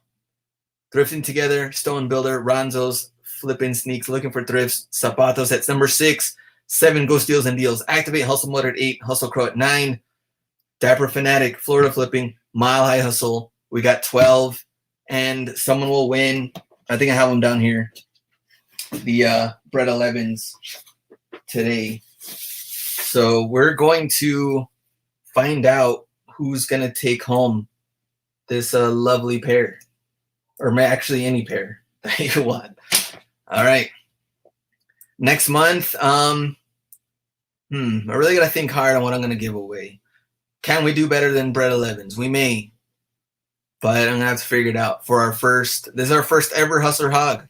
Thrifting Together, Stone Builder, Ronzo's, Flipping Sneaks, Looking for Thrifts, Zapatos. That's number 6. 7, Go Steals and Deals. Activate Hustle Mode at 8. Hustle Crow at 9. Dapper Fanatic, Florida Flipping. Mile High Hustle. We got 12, and someone will win. I think I have them down here. The Bread 11s today. So we're going to find out who's going to take home this lovely pair. Or actually any pair that you want. All right. Next month, I really got to think hard on what I'm going to give away. Can we do better than Bread 11s? We may. But I'm going to have to figure it out for our first. This is our first ever Hustler Hog.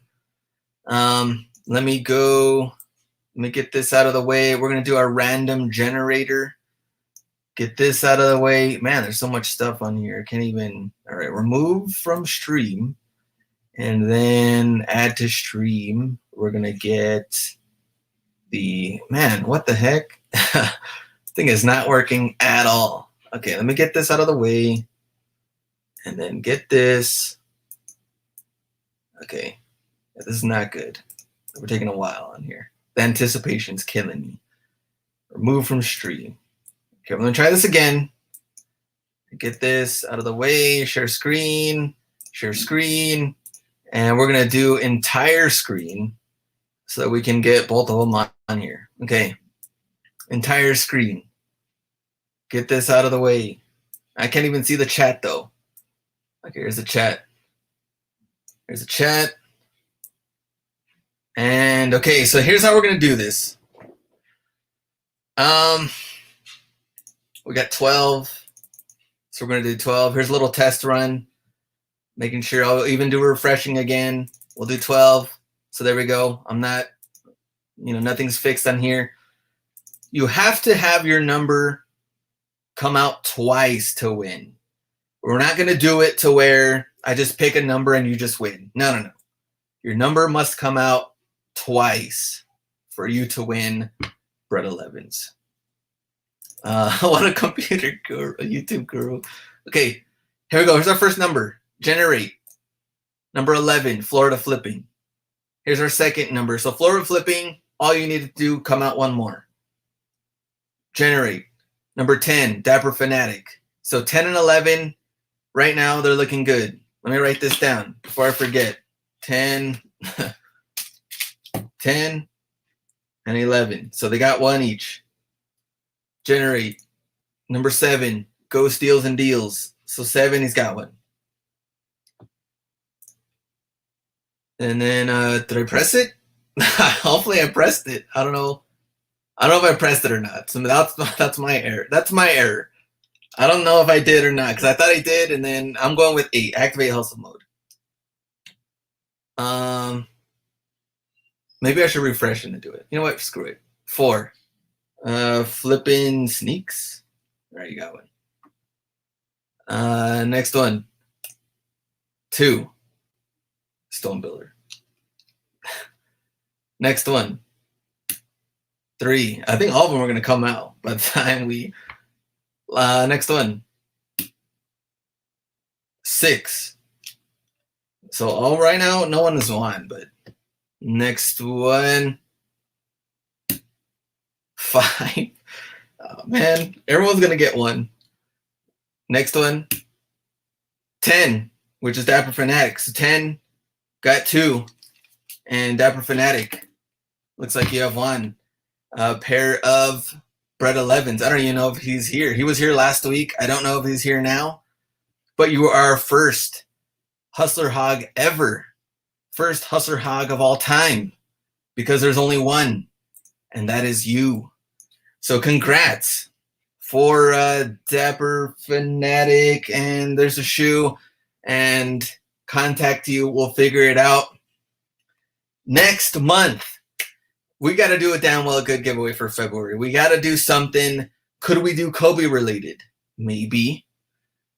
Let me get this out of the way. We're going to do our random generator. Get this out of the way. Man, there's so much stuff on here. I can't even. All right, remove from stream. And then add to stream. We're going to get the. Man, what the heck? Thing is not working at all. Okay, let me get this out of the way. And then get this. Okay, this is not good. We're taking a while on here. The anticipation's killing me. Remove from stream. Okay, I'm gonna try this again. Get this out of the way. Share screen. Share screen. And we're gonna do entire screen so that we can get both of them on here. Okay. Entire screen. Get this out of the way. I can't even see the chat though. Okay, here's the chat. Here's the chat. And okay, so here's how we're gonna do this. We got 12. So we're gonna do 12. Here's a little test run. Making sure I'll even do refreshing again. We'll do 12. So there we go. I'm not, nothing's fixed on here. You have to have your number come out twice to win. We're not going to do it to where I just pick a number and you just win. No. Your number must come out twice for you to win Bread 11s. What a computer guru, a YouTube guru. Okay, here we go. Here's our first number. Generate. Number 11, Florida flipping. Here's our second number. So Florida flipping, all you need to do, come out one more. Generate. Number 10, Dapper Fanatic. So 10 and 11, right now they're looking good. Let me write this down before I forget. 10, 10, and 11. So they got one each. Generate. Number 7, Ghost Deals and Deals. So 7, he's got one. And then, did I press it? Hopefully I pressed it. I don't know if I pressed it or not. So that's my error. That's my error. I don't know if I did or not because I thought I did, and then I'm going with 8. Activate hustle mode. Maybe I should refresh and do it. You know what? Screw it. 4. Flipping sneaks. All right, you got one. Next one. 2. Stone Builder. Next one. 3. I think all of them are going to come out by the time we. Next one. 6. So all right now, no one has won, but next one. 5. Oh, man, everyone's going to get one. Next one. 10, which is Dapper Fanatic. So 10 got 2. And Dapper Fanatic, looks like you have one. A pair of Bread 11s. I don't even know if he's here. He was here last week. I don't know if he's here now. But you are our first Hustler Hog ever. First Hustler Hog of all time. Because there's only one. And that is you. So congrats for Dapper Fanatic. And there's a shoe. And contact you. We'll figure it out. Next month, we got to do a damn well good giveaway for February. We got to do something. Could we do Kobe related? Maybe.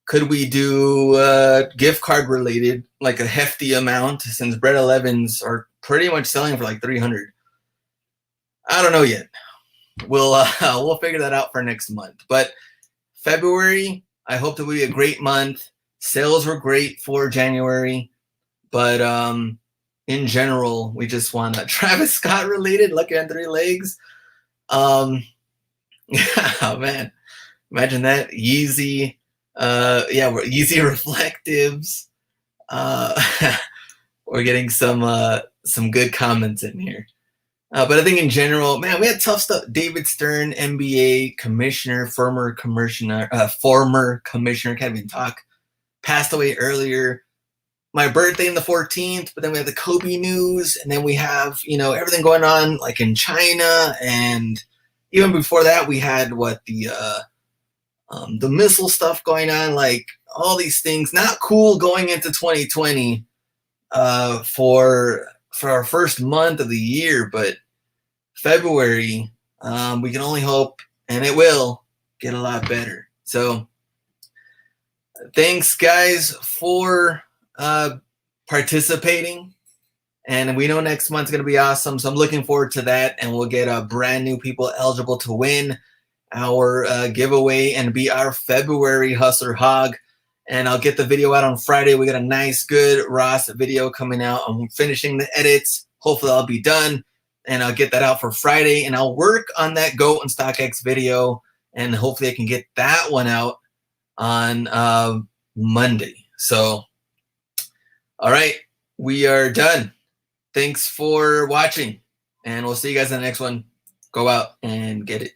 Could we do gift card related, like a hefty amount, since Bread 11s are pretty much selling for like 300? I don't know yet. We'll figure that out for next month. But February, I hope that will be a great month. Sales were great for January, but in general, we just want Travis Scott related, Lucky on 3 Legs. Yeah, man. Imagine that. Yeezy, Yeah, we're easy reflectives. Uh, we're getting some good comments in here. But I think in general, man, we had tough stuff. David Stern, NBA commissioner, former commissioner, can't even talk, passed away earlier. My birthday in the 14th, but then we have the Kobe news, and then we have, everything going on like in China, and even before that, we had the missile stuff going on, like all these things. Not cool going into 2020 for our first month of the year, but February, we can only hope, and it will get a lot better. So thanks, guys, for participating. And we know next month's going to be awesome. So I'm looking forward to that. And we'll get brand new people eligible to win our giveaway and be our February Hustler Hog. And I'll get the video out on Friday. We got a nice, good Ross video coming out. I'm finishing the edits. Hopefully I'll be done. And I'll get that out for Friday. And I'll work on that Goat and StockX video. And hopefully I can get that one out on Monday. So, all right, we are done. Thanks for watching. And we'll see you guys in the next one. Go out and get it.